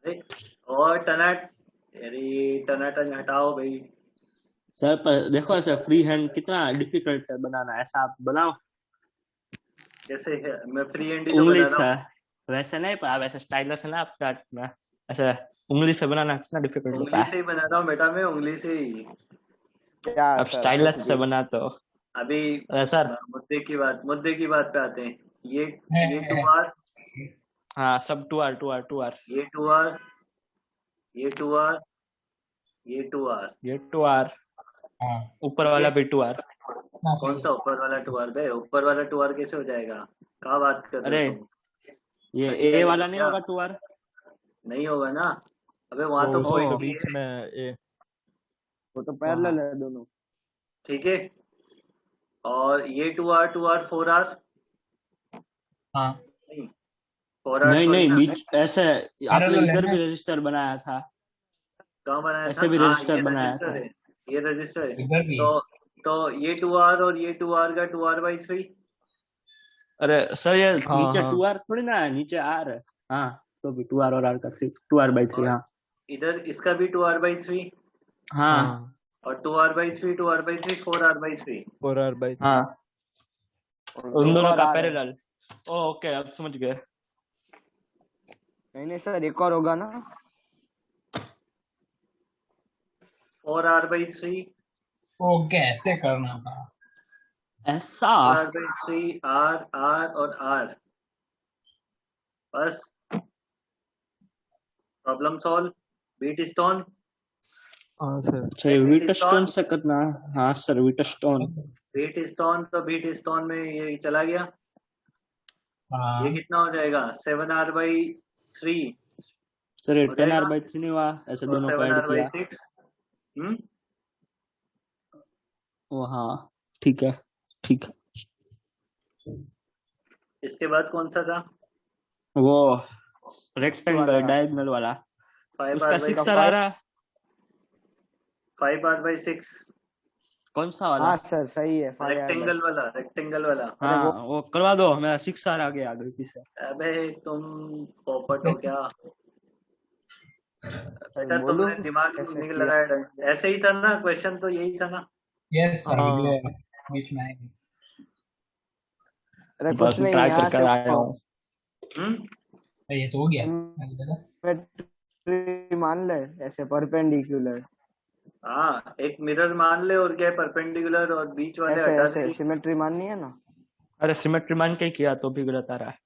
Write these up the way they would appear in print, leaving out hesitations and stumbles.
ए, और टनाट, अरे टनाटन हटाओ भाई। सर पर देखो ऐसे फ्री हैंड कितना डिफिकल्ट है बनाना, ऐसा आप बनाओ। कैसे है? मैं फ्री हैंड ही तो उंगली बना रहा से, हूँ। वैसे नहीं पर वैसे स्टाइलस है ना आपका में, ऐसे उंगली से बनाना कितना डिफिकल्ट होता उंगली है। से ही बना रहा हूँ बेटा, मैं उंगली से ही। क्या अब सर कुछ स्टाइलस से भी। बना तो अभी सर। मुद्दे की बात पे आते हैं। ये ये टू है। आर, हाँ सब two R two R two R. ये टू आर, ये टू आर, ये टू आर। ये टू आर, हाँ ऊपर ठीक है। वाला भी टू आर। हाँ कौन सही सा है। ऊपर वाला टू आर बे? ऊपर वाला टू आर कैसे हो जाएगा? कहाँ बात कर रहे हो अरे तुम? ये सही ए रहने दो वाला नहीं क्या? होगा टू आर? नहीं होगा ना। अबे वहां वो तो उसी के पॉइंट ओ भी बीच है। में ए। वो तो ओ हाँ। पैरेलल है दोनों। ठीक है। और ये टू आर फोर आर। हाँ नहीं, फोर आर नहीं थोड़ी नहीं ना। बीच ऐसे, आपने पैरेलल है इधर ना। भी रजिस्टर बनाया था, कहाँ बनाया था? ऐसे भी हाँ रजिस्टर ये बनाया रजिस्टर था। है। ये रजिस्टर है। इधर भी है। तो ये टू आर और ये टू आर का टू आर बाई थ्री। अरे सर ये हाँ नीचे टू हाँ। आर थोड़ी ना है, नीचे आर है। हाँ तो भी टू आर और आर का three, two R by three और हाँ। इधर इसका भी टू आर बाई थ्री। हाँ हाँ और two R by three, two R by three, four R by three. 4r/3। हाँ, और उन दोनों ऊपर का आ रहा है। पैरेलल। ओके अब समझ गए। नहीं नहीं सर एक और होगा ना। फोर आर बाई थ्री, वो कैसे करना था। ऐसा। Four R by three, R R और आर। बस, प्रॉब्लम सॉल्व। Wheatstone. हाँ सर। अच्छा ये बीट व्हीटस्टोन स्टोन, से करना है? हाँ सर व्हीटस्टोन। बीट स्टोन तो बीट स्टोन में ये चला गया। ये हाँ कितना हो जाएगा? Seven R by three sir ये हो टेन आर जाएगा। बाई थ्री नहीं हुआ, ऐसे और दोनों को सेवन ऐड आर बाई किया। सिक्स। हम्म। ओ हाँ ठीक है, ठीक है। इसके बाद कौन सा था? वो नेक्स्ट वाला रेक्टेंगल डायगोनल वाला, फाइव उसका आर बाई उसका सिक्स आ सिक्स। फाइव। रहा है। Five R by six. कौन सा वाला? हाँ सर सही है 5r/6। रेक्टेंगल वाला, रेक्टेंगल वाला। अरे वो हाँ वो करवा दो, मेरा सिक्स आ गया गलती से। अबे तुम पोपट हो क्या? सर बेटा बोलूं तुमने दिमाग कैसे नहीं किया। लगाया ढंग से। ऐसे ही था ना क्वेश्चन, तो यही था ना। यस सर हाँ ये बीच में आएगी। अरे बस कुछ नहीं ट्राई यहाँ करके से आया वो हूँ। हम्म। ये तो हो गया मैंने देखा। symmetry मान ले ऐसे परपेंडिकुलर। हाँ, एक मिरर मान ले और क्या, परपेंडिकुलर और बीच वाले ऐसे हटा ऐसे दे। सिमेट्री माननी है ना। अरे सिमेट्री मान के ही किया तो भी गलत आ रहा है।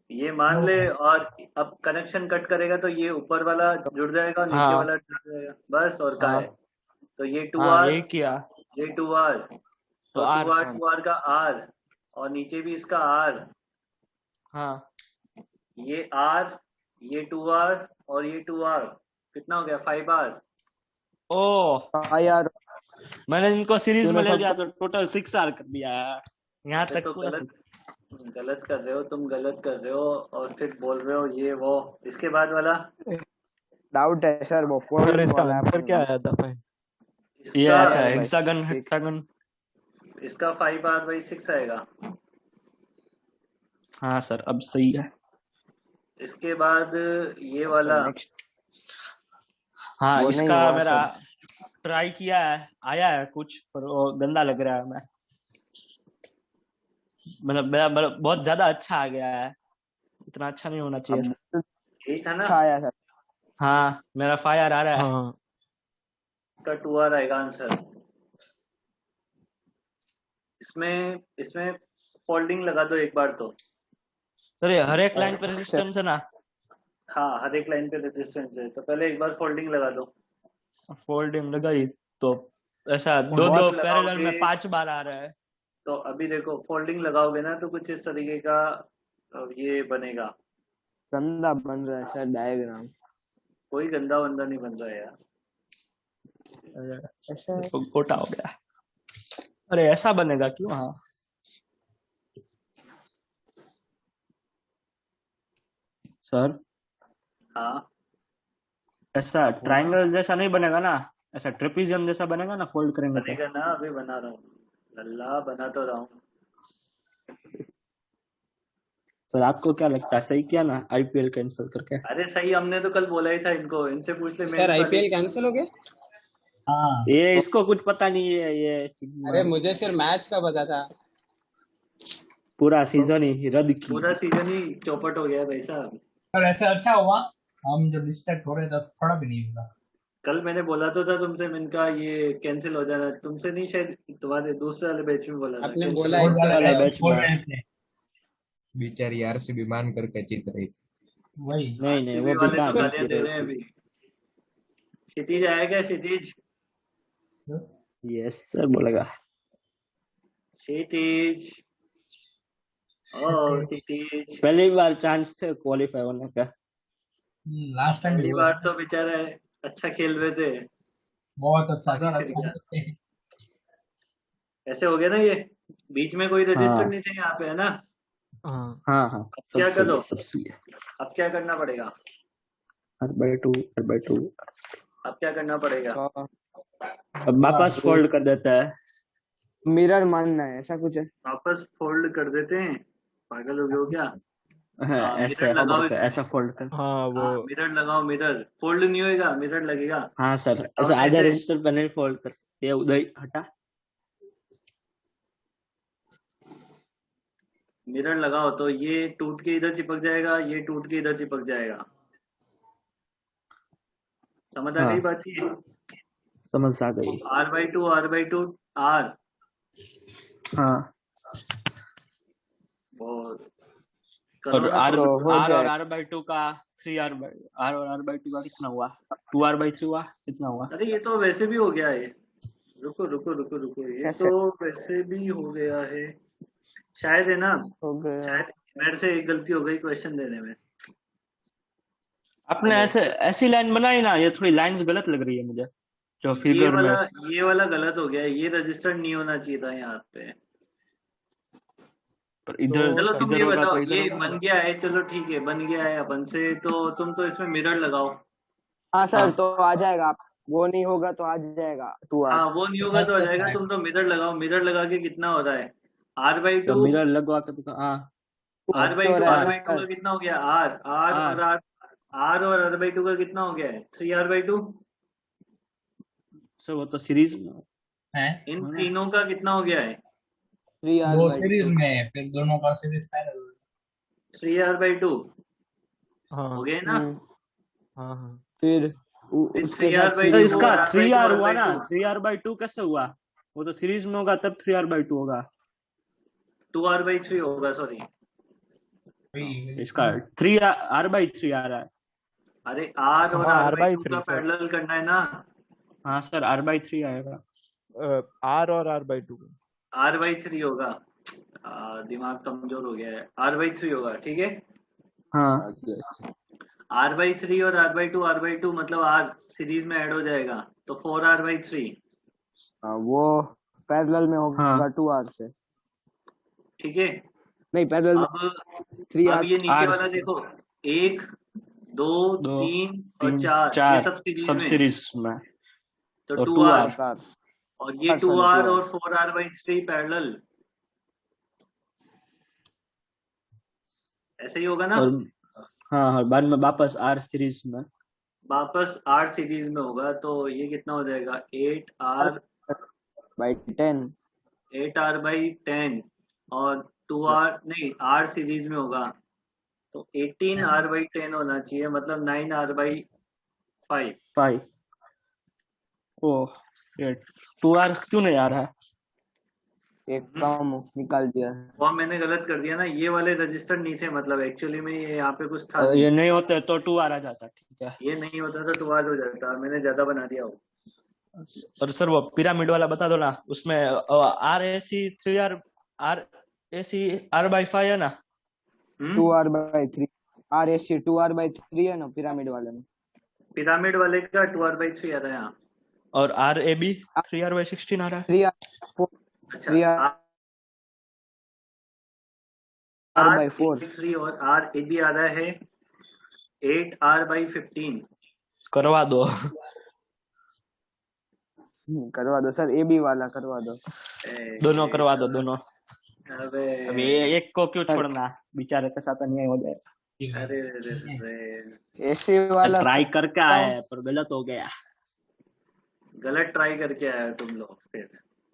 ये मान ले। और अब कनेक्शन कट करेगा तो ये ऊपर वाला जुड़ जाएगा और नीचे हाँ वाला जुड़ जाएगा, बस। और क्या हाँ है? तो ये टू हाँ आर, यही किया। ये टू आर, तो और आर। हाँ टू आर का आर, और नीचे भी इसका आर। हाँ ये आर, ये टू आर और ये टू आर। कितना हो गया? Five are. ओ, यार मैंने इनको सीरीज में तूने ले लिया सबको। तो टोटल सिक्स आर कर दिया है, यहाँ अबे तक तो पूरा गलत, सिक्स। गलत कर रहे हो तुम, गलत कर रहे हो। और फिर बोल रहे हो ये वो। इसके बाद वाला, डाउट है सर वो सर फोल्डिंग इसका वाला आंसर क्या आपने। आया था भाई? ये इसका, ऐसा है, 5r/6। Hexagon hexagon. इसका फाइव आर बाई सिक्स आएगा। हाँ सर अब सही है। इसके बाद ये सर वाला। नेक्स्ट हाँ वो नहीं इसका हुआ मेरा सर। ट्राई किया है, आया है कुछ पर वो गंदा लग रहा है मैं, मतलब मेरा बहुत ज्यादा अच्छा आ गया है, इतना अच्छा नहीं होना चाहिए अब था। यही था ना? अच्छा आया सर। हाँ मेरा फायर आ रहा है। हाँ इसका टू आर आएगा आंसर। इसमें इसमें फोल्डिंग लगा दो एक बार तो। सर ये हर एक लाइन पे सर रेजिस्टेंस है ना? हाँ, हर एक लाइन पे रेजिस्टेंस है, तो पहले एक बार फोल्डिंग लगा दो। फोल्डिंग लगाई तो ऐसा दो दो फोल्डिंग पैरेलल लगाओगे में पांच बार आ रहा है। तो अभी देखो, फोल्डिंग लगाओगे ना तो कुछ इस तरीके का ये बनेगा। गंदा बन रहा है सर डायग्राम। कोई गंदा वंदा नहीं बन रहा है यार। अरे, ऐसा इसको गोटा हो गया। अरे ऐसा बनेगा क्यों? हाँ सर हाँ, ऐसा आप होना। ट्रायंगल जैसा नहीं बनेगा ना, ऐसा ट्रेपीजियम जैसा बनेगा ना फोल्ड करेंगे तो? बनेगा ना, अभी बना रहा हूँ। लल्ला बना तो रहा हूँ। सर आपको क्या लगता है सही किया ना आईपीएल कैंसिल करके? अरे सही, हमने तो कल बोला ही था इनको, इनसे पूछ ले सर मेरे आईपीएल कैंसिल हो गया? हाँ ये इसको कुछ पता नहीं है ये चीज अरे में। मुझे सिर्फ मैच का पता था। पूरा सीजन ही रद्द की। पूरा सीजन ही चौपट हो गया है भाई साहब। पर ऐसे अच्छा हुआ, हम जब डिस्ट्रैक्ट हो रहे थे थोड़ा भी नहीं हुआ। कल मैंने बोला तो था तुमसे, इनका ये कैंसिल हो जाना, तुमसे नहीं शायद तुम्हारे दूसरे वाले बैच में बोला था आपने cancel बोला हो इस जाना। वाला वाले बैच बोल में। रहे थे बेचारी आरसीबी मान करके जीत रही थी। वही। नहीं नहीं वो RCB वाले बेकार तो जीत गालियां दे रहे हैं रहे अभी। क्षितिज आएगा, क्षितिज थे। यस सर बोलेगा। क्षितिज, ओ क्षितिज। पहली बार चांस थे क्वालिफाई होने का। लास्ट टाइम पहली बार तो बेचारे अच्छा खेल रहे थे, बहुत अच्छा था। आगे फिर गया। ऐसे हो गया ना ये, बीच में कोई रजिस्टर नहीं थे यहाँ पे, है ना? हाँ हाँ हाँ क्या सबसे करो? सबसे अब क्या करना पड़ेगा? R/2 अब क्या करना पड़ेगा? अब वापस फोल्ड कर देता है। मिरर मानना है, ऐसा कुछ है। वापस फोल्ड कर देते हैं? पागल हो गए हो क्या? हाँ, ऐसे मिरर लगाओ करके, इसमें। ऐसा फोल्ड कर। हाँ वो मिरर लगाओ, मिरर फोल्ड नहीं होएगा, मिरर लगेगा। हाँ सर अब ऐसा आधा ऐसे- रजिस्टर पर नहीं फोल्ड कर सकते। ये उदय हटा। मिरर लगाओ तो ये टूट के इधर चिपक जाएगा, ये टूट के इधर चिपक जाएगा। समझ आ हाँ। गई बात ये? समझ आ गई। R/2 R/2 R हाँ और और करो ना R तो हो R और जाएगा। R/2 का 3R और R/2 का कितना हुआ? 2R/3 हुआ कितना हुआ? अरे ये तो वैसे भी हो गया है। रुको रुको रुको रुको, ये कैसे? तो वैसे भी हो गया है शायद, है ना? हो गया। शायद मेरे से एक गलती हो गई क्वेश्चन देने में। आपने ऐसे ऐसी लाइन बनाई ना, ये थोड़ी लाइंस गलत लग रही है मुझे जो फिगर में। ये वाला गलत हो गया है, ये रजिस्टर नहीं होना चाहिए था यहाँ पे। पर इधर चलो तुम इधर ये होगा बताओ, तो इधर ये होगा। बन गया है, चलो ठीक है बन गया है अपन से, तो तुम तो इसमें मिरर लगाओ। हाँ सर, हाँ। तो आ जाएगा। वो नहीं होगा तो आ जाएगा 2R। हाँ वो नहीं होगा तो आ जाएगा। तुम तो मिरर लगाओ, मिरर लगा के कितना हो रहा है? R/2 तो मिरर लगवा के तो हाँ R/2 हो रहा है, R/2 का कितना हो गया? R R और R/2 का कितना हो गया है? 3R/2। सर वो तो सीरीज में है इन तीनों का कितना हो गया है? 3R दो by सीरीज 2। में, फिर दोनों का सीरीज पैरेलल। 3R/2 हाँ हो गए ना? हाँ हाँ फिर फिर उसके 3R साथ by तो two इसका और R/2 3R हुआ ना। R/2 3R/2 कैसे हुआ? वो तो सीरीज में होगा तब 3R/2 होगा। 2R/3 होगा, सॉरी। इसका 3R/3 आ रहा है। अरे R और हाँ, R/2 R/3 का सर। पैरेलल करना है ना? हाँ सर R/3 आएगा। R और R/2 R/3 होगा। दिमाग कमजोर हो गया है। R/3 होगा, ठीक है। हाँ R/3 और R/2 मतलब R सीरीज में ऐड हो जाएगा तो 4R/3, वो पैरेलल में होगा हाँ। 2R से। ठीक है। नहीं, पैरेलल अब 3R। ये नीचे R वाला से। देखो, 1 2 दो, 3 और 3 4 ये 4 सब सीरीज सब में, सीरीज में। तो और 2R 2R। और ये अच्छा, 2R 2R। और 4R/3 पैरेलल, ऐसे ही होगा ना? और हाँ और बाद में वापस R सीरीज में। वापस R सीरीज में होगा तो ये कितना हो जाएगा? 8R by 10। 8R/10 और 2R नहीं, R सीरीज में होगा तो 18R/10 होना चाहिए, मतलब 9R/5। 5 ओ ये 2R क्यों नहीं आ रहा है? एक काम निकाल दिया। वो मैंने गलत कर दिया ना, ये वाले रजिस्टर नहीं थे, मतलब एक्चुअली में ये यहाँ पे कुछ था ये नहीं होते तो 2R आ जाता। ठीक है। ये नहीं होता तो 2R हो जाता, मैंने ज्यादा बना दिया वो। और सर वो पिरामिड वाला बता दो ना, उसमें RAC 3R RAC R/5 है ना? 2R by 3। RAC 2R by 3 है ना पिरामिड वाले में। पिरामिड वाले का 2R/3 आ रहा है यहाँ। और RAB 3R/16 आ रहा है। 3R अच्छा 3R by 4। R/3 और RAB आ रहा है 8R/15। करवा दो। करवा दो सर, AB वाला करवा दो। दोनों करवा दो दोनों। अबे अब ये एक को क्यों छोड़ना, बेचारे के साथ अन्याय हो जाएगा। अरे रे एसी वाला ट्राई करके आए पर गलत हो गया। गलत ट्राई करके आए हो तुम लोग फिर।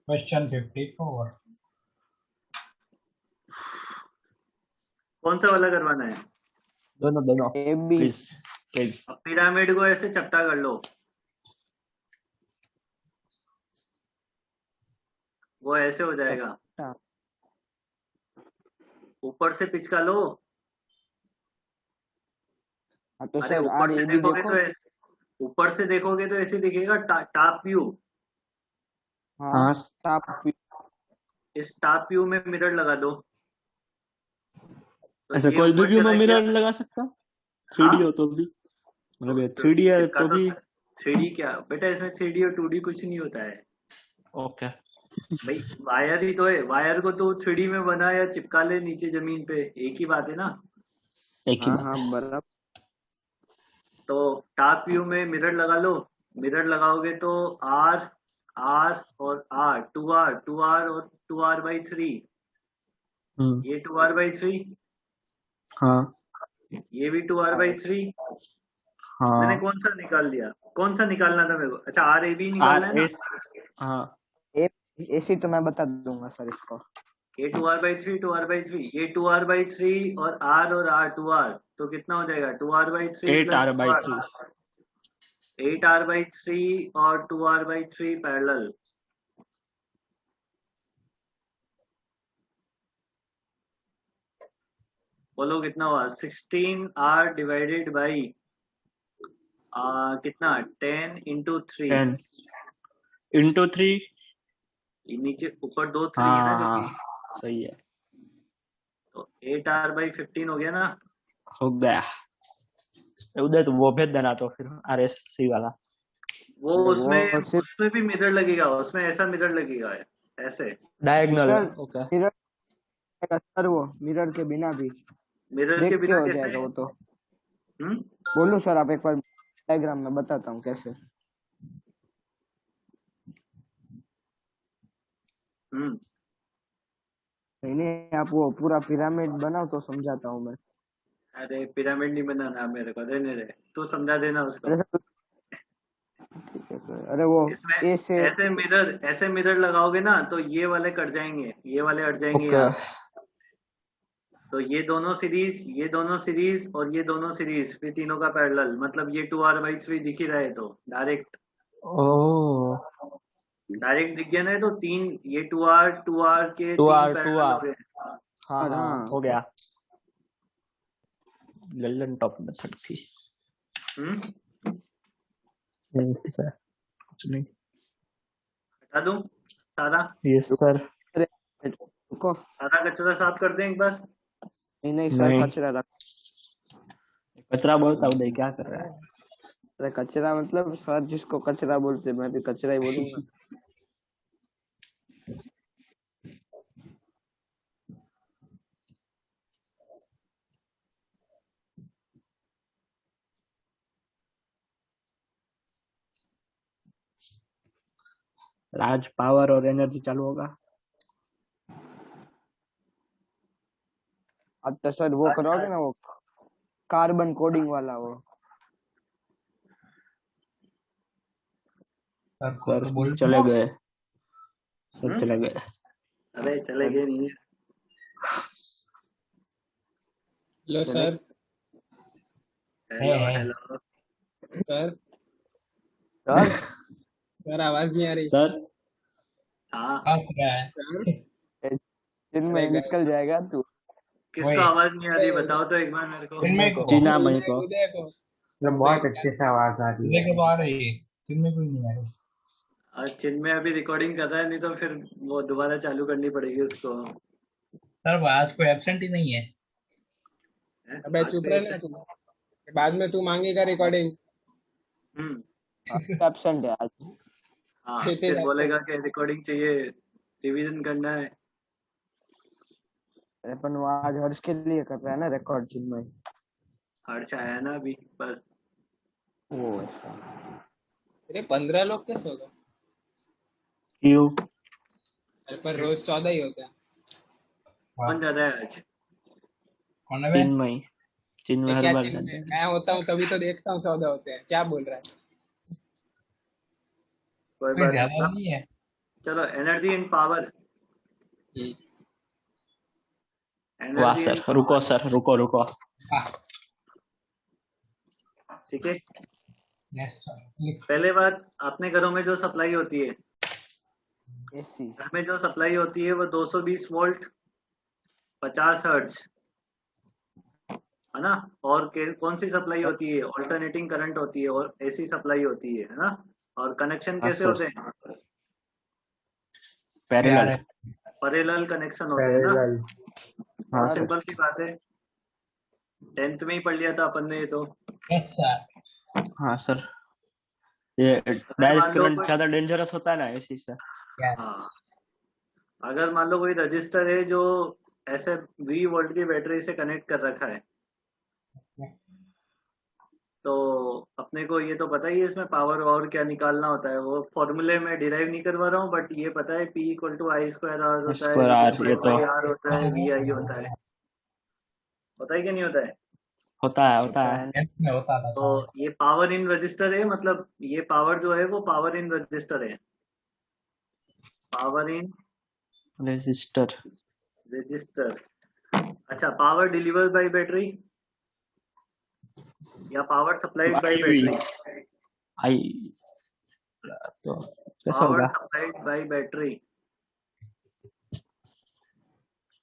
Question 54. कौन सा वाला करवाना है? दोनों दोनों ए बी प्लीज प्लीज। अब पिरामिड को ऐसे चपटा कर लो, वो ऐसे हो जाएगा। चपटा। ऊपर से पिचका लो। हाँ तो अरे सर ऊपर आर से ए बी देखोगे देखो। तो ऐसे, ऊपर से देखोगे तो ऐसे दिखेगा टॉप व्यू। हाँ टॉप इस टॉप व्यू में मिरर लगा दो। तो ऐसे ये कोई भी ऊपर व्यू में चला मिरर गया। लगा सकता, 3D हो तो भी, मतलब 3D है चिपका तो भी। 3D क्या बेटा, इसमें 3D और 2D कुछ नहीं होता है ओके भाई, वायर ही तो है। वायर को तो 3D में बना या चिपका ले नीचे जमीन पे, एक ही बात है ना। एक ही हाँ बात। हाँ बराबर। तो टॉप व्यू में मिरर लगा लो। मिरर लगाओगे तो आर आर और आर, 2R और 2R/3, ये 2R/3, हाँ ये भी 2R/3। मैंने हाँ कौन सा निकाल दिया, कौन सा निकालना था मेरे को? अच्छा आर ए बी निकालना है ना। RS हाँ एसी तो मैं बता दूंगा सर इसको। ये 2R/3 2R/3, ये 2R/3 और आर 2R, तो कितना हो जाएगा? 2R/3 8R/3 8R/3 और 2R/3 पैरेलल। बोलो कितना हुआ? 16R डिवाइडेड बाई कितना? 10 into 3। 10 into 3। नीचे ऊपर 2 3 है ना, हाँ क्योंकि सही है, तो 8R/15 हो गया ना। हो गया। उधर तो वो भेज देना तो फिर RSC वाला। वो वो उसमें सिर्फ उसमें भी मिरर लगेगा, उसमें ऐसा मिरर लगेगा ऐसे। Diagonal mirror okay. Mirror sir, वो मिरर के बिना भी मिरर देख के के बिना हो कैसे? जाएगा वो तो। हम्म बोलूं सर, आप एक बार डायग्राम में बताता हूँ कैसे। हम्म नहीं आप वो पूरा पिरामिड बनाओ तो समझाता हूँ मैं। अरे पिरामिड नहीं बनाना मेरे को, रहने दे, तू समझा देना उसको। अरे सर ठीक है सर। अरे वो इसमें ए से ऐसे मिरर लगाओगे ना तो ये वाले कट जाएंगे, ये वाले हट जाएंगे ओके यहाँ से। तो ये दोनों सीरीज और ये दोनों सीरीज, फिर तीनों का पैरेलल, मतलब ये 2R/3 दिख ही रहे तो ओ डायरेक्ट दिख गया ना। तो तीन, ये 2R के 3 2R पैरेलल हो 2R गए। हाँ हाँ हाँ। हो गया। गोल्डन टॉप मेथड थी। हम्म नहीं सर कुछ नहीं। हटा दूं सारा यस सर। रुको। सारा कचरा साफ कर दें एक बार। नहीं सर नहीं। कचरा रख। कचरा बोलता उदय क्या कर रहा है? अरे कचरा मतलब सर जिसको कचरा बोलते मैं भी कचरा ही बोलूंगा। राज पावर और एनर्जी चालू होगा। अब तो सर वो करोगे ना, वो कार्बन कोडिंग वाला वो। सर को सर तो बोल चले गए, सर चले गए। अरे चले गए नहीं। Hello sir. हेलो है। हेलो सर सर सर आवाज नहीं आ रही। सर हाँ हंस रहा है। सर दिन में अरे निकल जाएगा तू। किसको वही। आवाज नहीं आ रही बताओ तो एक बार मेरे को। चिन्मय को जीना मई को। उदय को बहुत अच्छे से आवाज आ रही उदय है। को तो आ रही है, चिन्मय को ही नहीं आ रही। और चिन्मय अभी रिकॉर्डिंग कर रहा है, नहीं तो फिर वो दोबारा चालू करनी पड़ेगी उसको। सर वो आज कोई एब्सेंट ही नहीं है। अबे आज चुप भी रहे ना तू, बाद में तू मांगेगा रिकॉर्डिंग। एब्सेंट है आज। हाँ क्षितिज फिर absent। बोलेगा कि रिकॉर्डिंग चाहिए, रिवीजन करना है। अरे अपन वो आज हर्ष के लिए कर रहा है ना रिकॉर्ड चिन्मय। हर्ष आया ना अभी बस। वो ऐसा। अरे 15 लोग कैसे हो गए? क्यों? अरे पर रोज 14 ही होते हैं। कौन ज्यादा है आज? कौन है बे? चिन्मय चिन्मय ये हर क्या बार चिन्ह जाते है? हैं। मैं होता हूँ तभी तो देखता हूँ 14 होते हैं, क्या बोल रहा है? कोई कोई बात ज्यादा नहीं। नहीं है। चलो, एनर्जी एंड पावर। हम्म, वाह एनर्जी एंड सर, रुको सर, रुको रुको। हाँ, ठीक है। yes, sir. लिख। पहले बात, अपने घरों में जो सप्लाई होती है, एसी घर में जो सप्लाई होती है वो 220 वोल्ट 50 हर्ट्ज, है ना। और कौन सी सप्लाई होती है? ऑल्टरनेटिंग करंट होती है, और एसी सप्लाई होती है ना। और कनेक्शन हाँ, कैसे सर। होते हैं? पैरेलल। यार, पैरेलल कनेक्शन होते हैं ना। हाँ बहुत सर। सिंपल सी बात है, 10th में ही पढ़ लिया था अपन ने ये तो। yes, sir. हाँ सर, ये मान डायरेक्ट लो करंट कोई, ज्यादा डेंजरस होता है ना इसी से। Yes. हाँ, अगर मान लो कोई रजिस्टर है जो ऐसे 20 वोल्ट की बैटरी से कनेक्ट कर रखा है, तो अपने को ये तो पता ही है इसमें पावर और क्या निकालना होता है। वो फॉर्मूले में डिराइव नहीं करवा रहा हूँ, बट ये पता है P = I² R होता है, स्क्वायर आर, V ये तो /R होता है, VI होता है। होता है कि नहीं होता है? होता है। Yes, में होता था। तो ये पावर इन रजिस्टर है, मतलब ये पावर जो है वो पावर इन रजिस्टर है, पावर इन रेजिस्टर। रजिस्टर। अच्छा, पावर डिलीवर बाय बैटरी या पावर सप्लाइड बाय बैटरी? आई तो कैसा पावर होगा? Supplied by battery.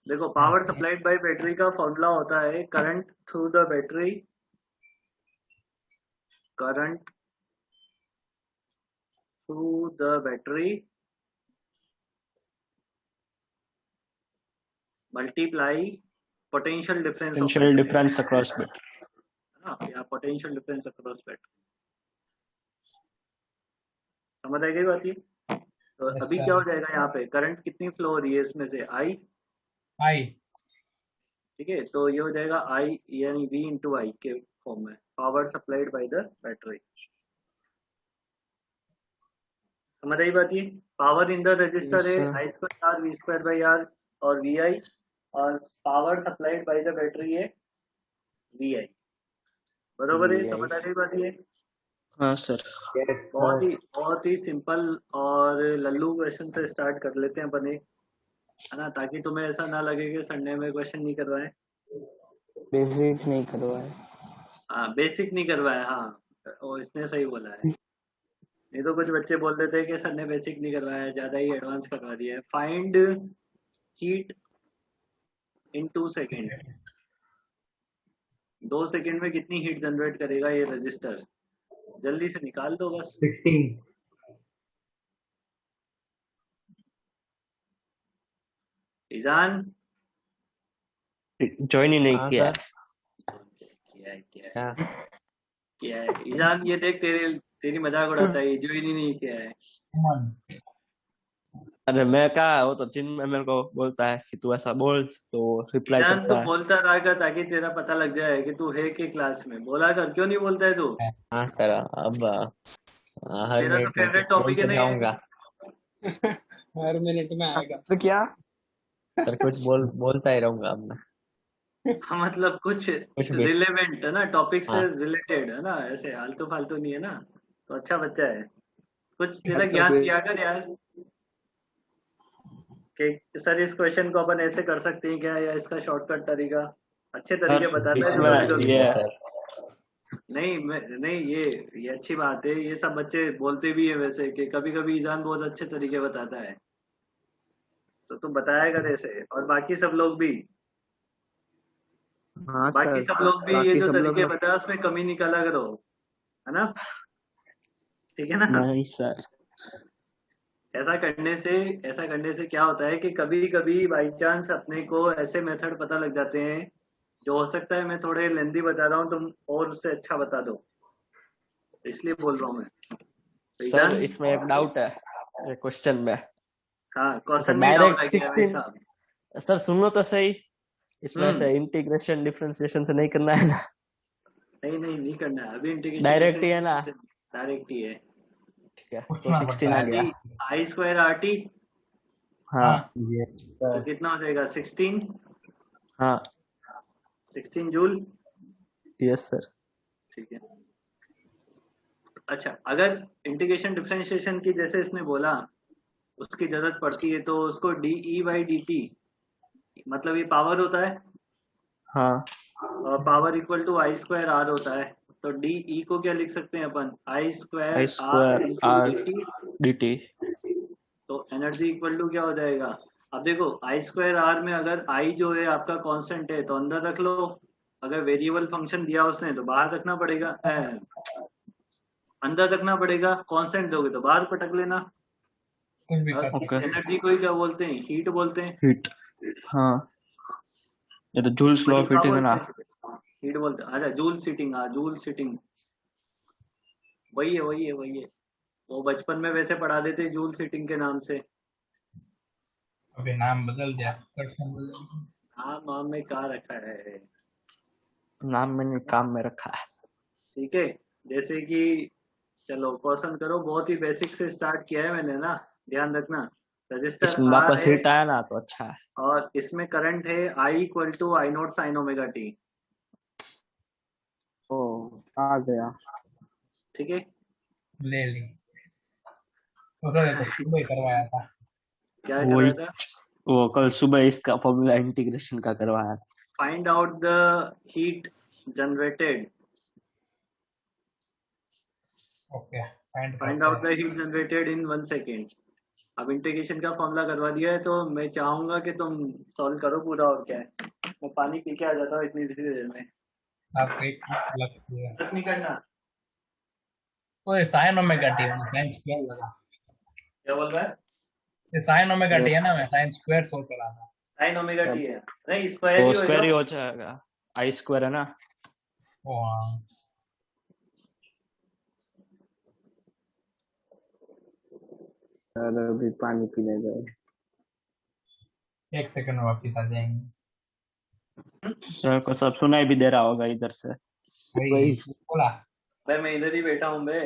देखो, पावर सप्लाइड बाय बैटरी का फॉर्मूला होता है current through the battery, current through the battery multiply potential difference of potential difference across bit. ना, या पोटेंशियल डिफरेंस अक्रॉस बैटरी। समझ आई गई बात ये? तो Yes, अभी sir. क्या हो जाएगा यहाँ पे? करंट कितनी फ्लो हो रही है इसमें से? I। आई। ठीक है, तो ये हो जाएगा I यानी V × I के फॉर्म में, power supplied by the battery. समझ आई बात ये? पावर इन द रजिस्टर है I² R V²/R और VI, और power supplied by the battery है VI। बरोबर है? समझ आ रही बात ये? हाँ सर। बहुत ही सिंपल और लल्लू क्वेश्चन से स्टार्ट कर लेते हैं अपन एक, है ना, ताकि तुम्हें ऐसा ना लगे कि संडे में क्वेश्चन नहीं करवाए। बेसिक नहीं करवाए। हाँ, बेसिक नहीं करवाया। हाँ, वो इसने सही बोला है। नहीं तो कुछ बच्चे बोल देते हैं कि सर ने बेसिक नहीं करवाया, ज्यादा ही एडवांस करवा दिया है। Find heat in 2 second. 2 second में कितनी हीट जनरेट करेगा ये रजिस्टर? जल्दी से निकाल दो बस। 16। ईजान ज्वाइन ही नहीं हाँ किया है। क्या है ईजान? ये देख, तेरी मजाक उड़ाता है, जो ही नहीं किया है। अरे मैं कहा, वो तो जिन मेरे को बोलता है कि तू ऐसा बोल, तो रिप्लाई ईजान, तू करता है। बोलता रहा कर ताकि तेरा पता लग जाए कि तू है कि क्लास में। बोला कर, क्यों नहीं बोलता है तू? हाँ सर, अब हर तेरा तो मिनट में फेवरेट टॉपिक है बोलते नहीं? जाऊंगा हर मिनट में आएगा। तो क्या? सर, कुछ बोलता ही रहूंगा अब मैं। हाँ, मतलब कुछ भी। रिलेवेंट है ना, टॉपिक से हाँ। रिलेटेड है ना, ऐसे आलतू फालतू नहीं है ना। तो अच्छा बच्चा है, कुछ तेरा ज्ञान किया कर यार, कि सर इस क्वेश्चन को अपन ऐसे कर सकते हैं क्या, या इसका शॉर्टकट तरीका। अच्छे तरीके सर, बताता है इसमें जो कभी ये नहीं, ये अच्छी बात है। ये सब बच्चे बोलते भी है वैसे, कि कभी कभी ईजान बहुत अच्छे तरीके बताता है, तो तुम बताया कर ऐसे। और बाकी सब लोग भी, हाँ बाकी सर, सब लोग भी ये बाकी जो सब लोग तरीके बताया उसमें कमी निकाला करो, है ना? ठीक है ना? नहीं सर। ऐसा करने से क्या होता है कि कभी कभी बाई चांस अपने को ऐसे मेथड पता लग जाते हैं जो हो सकता है मैं थोड़े लेंदी बता रहा हूँ, तुम और उससे अच्छा बता दो, इसलिए बोल रहा हूँ मैं। तो सर ईजान, इसमें एक डाउट है ये क्वेश्चन में। हाँ, क्वेश्चन में डायरेक्ट डाउट आ गया भाई 16 साहब। सर सुनो तो सही, इसमें से इंटीग्रेशन डिफरेंशिएशन से नहीं करना है ना? नहीं करना है अभी। इंटीग्रेशन डायरेक्ट ही है ना? डायरेक्ट ही है। ठीक है, तो 16 आ गया। I² RT हाँ, तो कितना हो जाएगा? 16 हाँ 16 जूल। Yes sir. ठीक है। अच्छा, अगर इंटीग्रेशन डिफरेंशिएशन की जैसे इसने बोला उसकी जरूरत पड़ती है तो उसको DE/dt, मतलब ये पावर होता है हाँ और power equal to I² R होता है, तो DE को क्या लिख सकते हैं अपन, I² I R square into R dt। dt। तो एनर्जी इक्वल टू क्या हो जाएगा, अब देखो I²R में अगर I जो है आपका कांस्टेंट है तो अंदर रख लो, अगर वेरिएबल फंक्शन दिया उसने तो बाहर रखना पड़ेगा, अंदर रखना पड़ेगा, कांस्टेंट दोगे तो बाहर पटक लेना। कुछ भी कर ओके। एनर्जी को ही क्या बोलते हैं, हीट बोलते हैं। हीट। हाँ ये तो जूल्स लॉ वही ऑफ क्या हीट है ना। बोलते हैं, हीट बोलते हैं। अच्छा जूल सीटिंग, हाँ जूल सीटिंग, वही है। वो बचपन में वैसे पढ़ा देते जूल सीटिंग के नाम से। अभी नाम बदल दिया, कर्षण बदल दिया। हाँ नाम में कहाँ रखा है। नाम मैंने काम में रखा है। ठीक है, जैसे कि चलो क्वेश्चन करो, बहुत ही बेसिक से स्टार्ट किया है मैंने ना, ध्यान रखना। रजिस्टर इसमें आर वापस है हीट आया ना तो अच्छा है। और इसमें करंट है I=I0 sin ओमेगा t। ओ आ गया। ठीक है, ले ली। उन्होंने तो सुबह ही करवाया था। क्या वही करवाया था, वो कल सुबह इसका फॉर्मूला इंटीग्रेशन का करवाया था। Find out the heat generated, okay, find find करते आउट द हैं। Heat generated in 1 second. अब इंटीग्रेशन का फॉर्मूला करवा दिया है तो मैं चाहूंगा कि तुम सॉल्व करो पूरा, और क्या है, मैं पानी पी के आ जाता हूँ इतनी देर में। आपको एक लगती है मदद नहीं करना। तो साइन ओमेगा टी है, साइन स्क्वायर लगा। क्या बोल रहा है, ये साइन ओमेगा टी है ना, मैं साइन स्क्वायर सोच रहा था। sin ओमेगा t है, नहीं स्क्वायर वो ही स्क्वायर ही होगा। हो जाएगा, आई स्क्वायर है ना। ओ हाँ, सर अभी पानी पीने गए। एक सेकंड में वापिस आ जाएंगे। सर को सब सुनाई भी दे रहा होगा इधर से। वही बोला। भाई मैं इधर ही बैठा हूँ बे।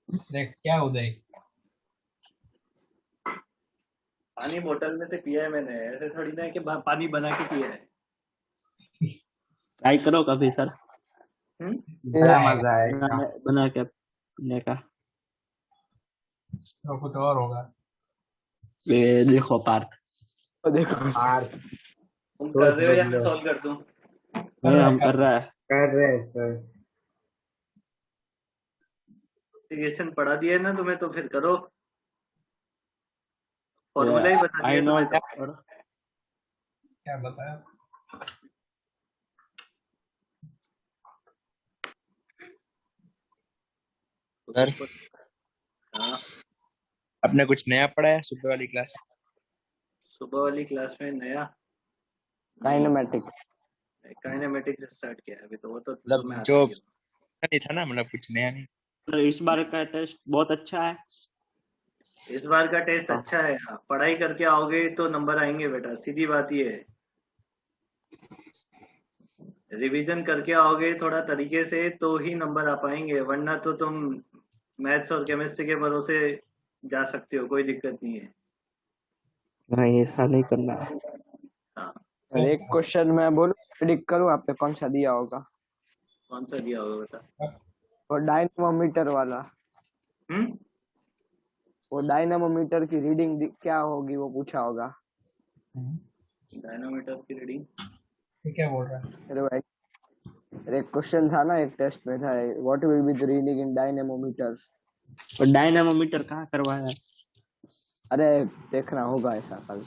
देख क्या उदय, पानी बोतल में से पिया है मैंने, ऐसे थोड़ी ना है कि पानी बना के पिया है। ट्राई करो कभी सर, बड़ा मजा आएगा। बना के पीने का। तो कुछ और होगा। ये देखो पार्थ, तो देखो तुम कर रहे हो या मैं सॉल्व कर दूं। हम कर रहा है। कर रहे हैं सर। इंटीग्रेशन पढ़ा दिया है ना तुम्हें तो फिर करो, फॉर्मूला ही बता आई दिया नो तुम्हें तो। क्या बताया। सर हाँ आपने कुछ नया पढ़ा है सुबह वाली क्लास में? सुबह वाली क्लास में नया काइनेमेटिक। काइनेमेटिक से स्टार्ट किया है अभी तो, वो तो मतलब तुम्हें आता जो ही है। नहीं था ना, मतलब कुछ नया नहीं। सर इस बार का टेस्ट बहुत अच्छा है। इस बार का टेस्ट अच्छा है, हाँ, पढ़ाई करके आओगे तो नंबर आएंगे बेटा, सीधी बात ये है। रिवीजन करके आओगे थोड़ा तरीके से तो ही नंबर आ पाएंगे, वरना तो तुम मैथ्स और केमिस्ट्री के भरोसे जा सकते हो, कोई दिक्कत नहीं है। नहीं ऐसा नहीं करना। हाँ सर एक क्वेश्चन मैं बोलूं, प्रिडिक्ट करूं आप पे कौन सा दिया होगा? कौन सा दिया होगा बता। वो डायनामोमीटर वाला। हम्म, वो डायनामोमीटर की रीडिंग क्या होगी वो पूछा होगा। डायनामीटर की रीडिंग। ये क्या बोल रहा है। अरे भाई, अरे एक क्वेश्चन था ना, एक टेस्ट में था, what will be the reading in dynamometer. और डायनामोमीटर कहाँ करवाया है? अरे देखना होगा ऐसा कल।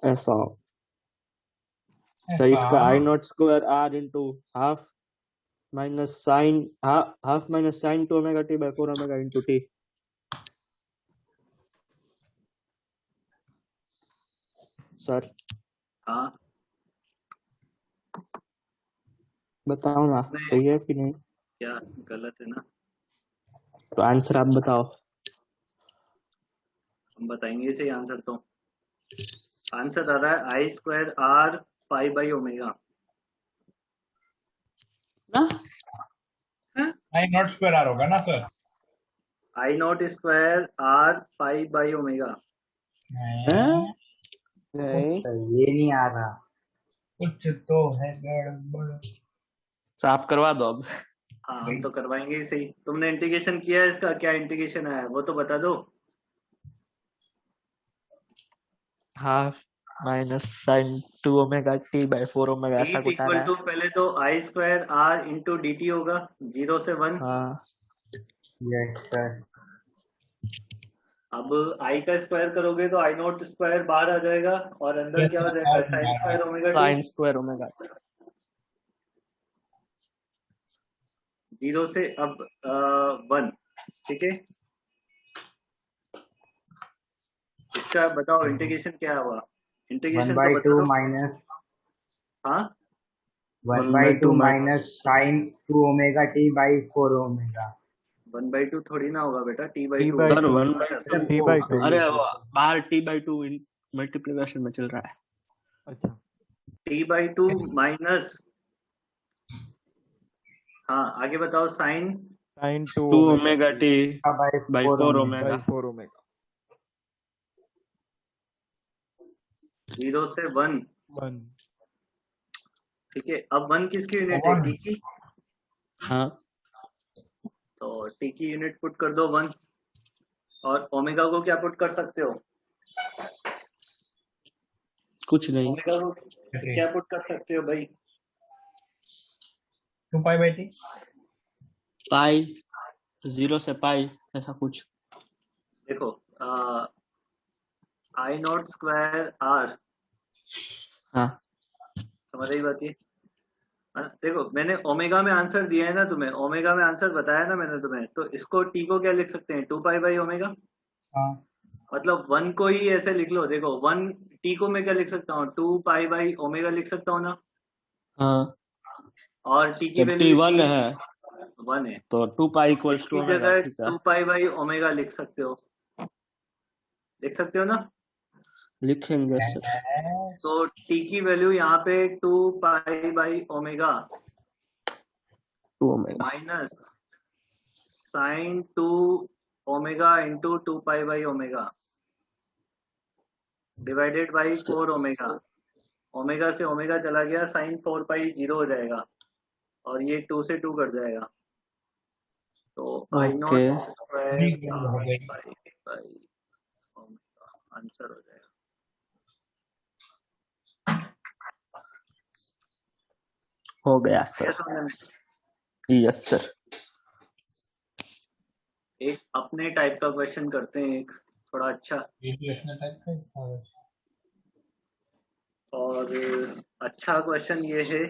ऐसा सर, इसका I naught square R into half minus sine half minus sine 2 omega T by 4 omega into T. Sir हाँ बताओ ना, सही है कि नहीं? क्या गलत है ना, तो आंसर आप बताओ। हम बताएंगे इसे आंसर तो। आंसर आ रहा है I² R pi by omega. I naught square R होगा ना sir. I0² R pi by omega. नहीं, ये नहीं आ रहा। कुछ तो है गड़बड़। साफ करवा दो अब। हाँ हम तो करवाएंगे ही सही। तुमने इंटीग्रेशन किया है इसका, क्या इंटीग्रेशन आया है वो तो बता दो। Half minus sine 2 omega t/4 omega heat ऐसा कुछ आ इक्वल रहा टू है। पहले तो I square R into D T होगा, 0 से 1। हाँ यस सर। अब आई का स्क्वायर करोगे तो आई नॉट स्क्वायर बाहर आ जाएगा और अंदर क्या हो जाएगा, sine square omega T. Sine square omega. 0 से अब 1, ठीक है। इसका बताओ इंटीग्रेशन क्या हुआ, वन इंटीग्रेशन बाई तो टू बता दो। माइनस हाँ 1/2 minus sine 2 omega t/4 omega. 1/2 थोड़ी ना होगा बेटा, t/2 सर होगा। 1/2 अरे बाहर t/2 मल्टीप्लिकेशन में चल रहा है। t/2 माइनस, हाँ आगे बताओ, sine sine 2 omega t by by 4 4 omega. Omega. 4 omega 0 से 1, 1। ठीक है। अब 1 किसकी यूनिट है, टी की। हाँ तो टी की यूनिट पुट कर दो 1, और ओमेगा को क्या पुट कर सकते हो, कुछ नहीं। ओमेगा को क्या पुट कर सकते हो भाई। 2π/t। पाई 0 से पाई ऐसा कुछ। देखो आई नॉट स्क्वायर आर, हाँ समझ रही बात ये। देखो मैंने ओमेगा में आंसर दिया है ना तुम्हें, ओमेगा में आंसर बताया ना मैंने तुम्हें, तो इसको टी को क्या लिख सकते हैं, 2π/ओमेगा। हाँ मतलब 1 को ही ऐसे लिख लो, देखो 1 टी को मैं क्या लिख सकता हूँ, 2π/ओमेगा लिख सकता हूँ ना। हाँ और टी की जब वैल्यू t1 है 1 है, तो 2 पाई इक्वल्स टू इसकी ओमेगा। जगह ठीक है 2π/ओमेगा लिख सकते हो, लिख सकते हो ना। लिखेंगे सर। तो टी की वैल्यू यहाँ पे 2π/ओमेगा 2 omega minus sine 2 omega into 2π/ओमेगा डिवाइडेड बाई 4 ओमेगा। ओमेगा से ओमेगा चला गया, साइन 4π 0 हो जाएगा, और ये 2 से 2 कट जाएगा। तो I not okay square answer हो जाएगा। हो गया ये सर। समझने में। Yes sir. एक अपने टाइप का क्वेश्चन करते हैं, एक थोड़ा अच्छा ये भी अपना टाइप का है। और अच्छा क्वेश्चन ये है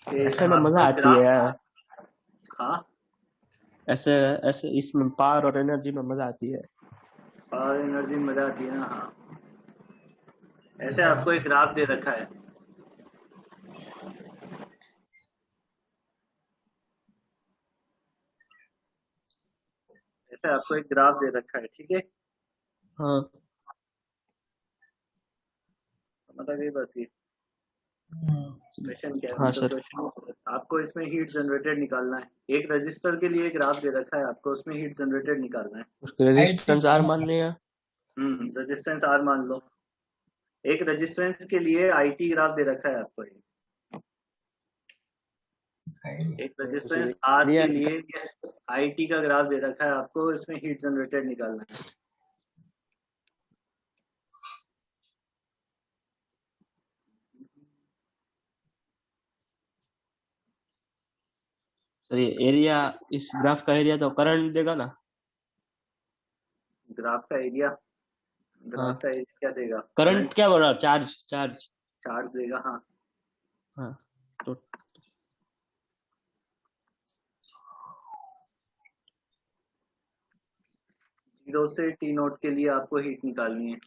कि ऐसे में मजा आपका आती है। हाँ ऐसे ऐसे इसमें पावर और एनर्जी में मजा आती है। पावर एनर्जी में मजा आती है ना। हाँ ऐसे आपको एक ग्राफ दे रखा है, ऐसे आपको एक ग्राफ दे रखा है, ठीक है। हाँ मतलब ये बात है। क्वेश्चन क्या है, हाँ मतलब सर। क्वेश्चन आपको इसमें हीट जनरेटेड निकालना है। एक रजिस्टर के लिए ग्राफ दे रखा है आपको, उसमें हीट जनरेटेड निकालना है। उसकी रेजिस्टेंस आर माननी है। रेजिस्टेंस आर मान लो। एक रेजिस्टेंस के लिए आईटी ग्राफ दे रखा है आपको, एक रेजिस्टेंस आर के लिए आईटी का ग्राफ दे रखा है आपको, इसमें हीट जनरेटेड निकालना है। सर ये एरिया, इस ग्राफ का एरिया तो करंट देगा ना। ग्राफ का एरिया, ग्राफ का एरिया क्या देगा, करंट क्या बोल रहा, चार्ज चार्ज चार्ज देगा। हाँ हाँ तो 0 से टी नोट के लिए आपको हीट निकालनी है।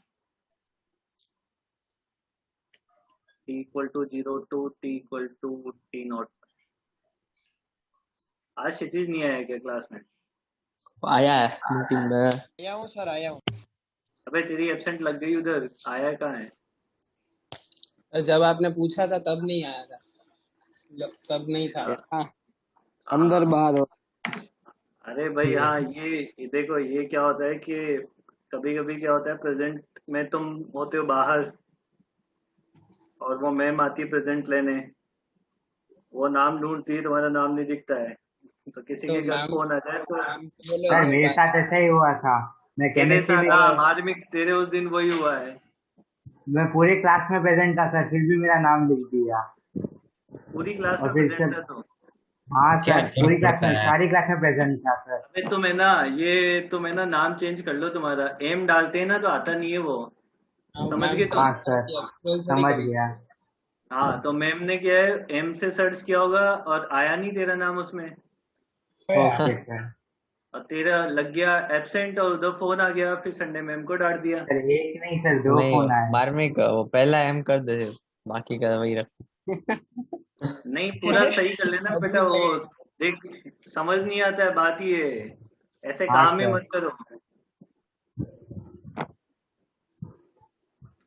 T equal to 0 to T equal to T naught. आज क्षितिज नहीं आया क्या क्लास में? आया है मीटिंग में। आया हूँ सर, आया हूँ। अबे तेरी एब्सेंट लग गई उधर, आया कहाँ है? जब आपने पूछा था तब नहीं आया था, तब नहीं था। अंदर बाहर हो। अरे भाई हाँ, ये देखो ये क्या होता है कि कभी कभी क्या होता है, प्रेजेंट में तुम होते हो बाहर और वो मैम आती है प्रेजेंट लेने, वो नाम ढूंढती है, तुम्हारा नाम नहीं दिखता है, तो किसी तो के घर मैम फोन आ जाए तो मैम को बोलो सर दो मेरे बार। साथ ऐसा ही हुआ था। मैं तेरे केमिस्ट्री साथ, में हाँ मार्मिक, तेरे उस दिन वही हुआ है। मैं पूरे क्लास में प्रेजेंट था सर, फिर भी मेरा नाम लिख दिया। पूरी क्लास और में फिर प्रेजेंट सर, था तो? हाँ क्या सर, पूरी फर्क क्लास पड़ता में, है? सारी क्लास में प्रेजेंट था सर। अबे तुम है ना, ये तुम है ना नाम चेंज कर लो, तुम्हारा एम डालते हैं ना तो आता नहीं है वो, हाँ, समझ मैम गए को तुम? हाँ सर, स्क्रॉल थोड़ी समझ करेगी। गया। हाँ तो मैम ने क्या है, एम से सर्च किया होगा और आया नहीं तेरा नाम उसमें, ओके सर। और तेरा लग गया एब्सेंट और उधर फोन आ गया, फिर संडे मैम को डांट दिया। सर एक नहीं सर, दो नहीं फोन आए। मार्मिक वो पहला एम कर दे, बाकी का वही रख। नहीं पूरा सही कर लेना बेटा, अभी वो देख समझ नहीं आता है, बात ये है, ऐसे हाँ काम ही सर। मत करो।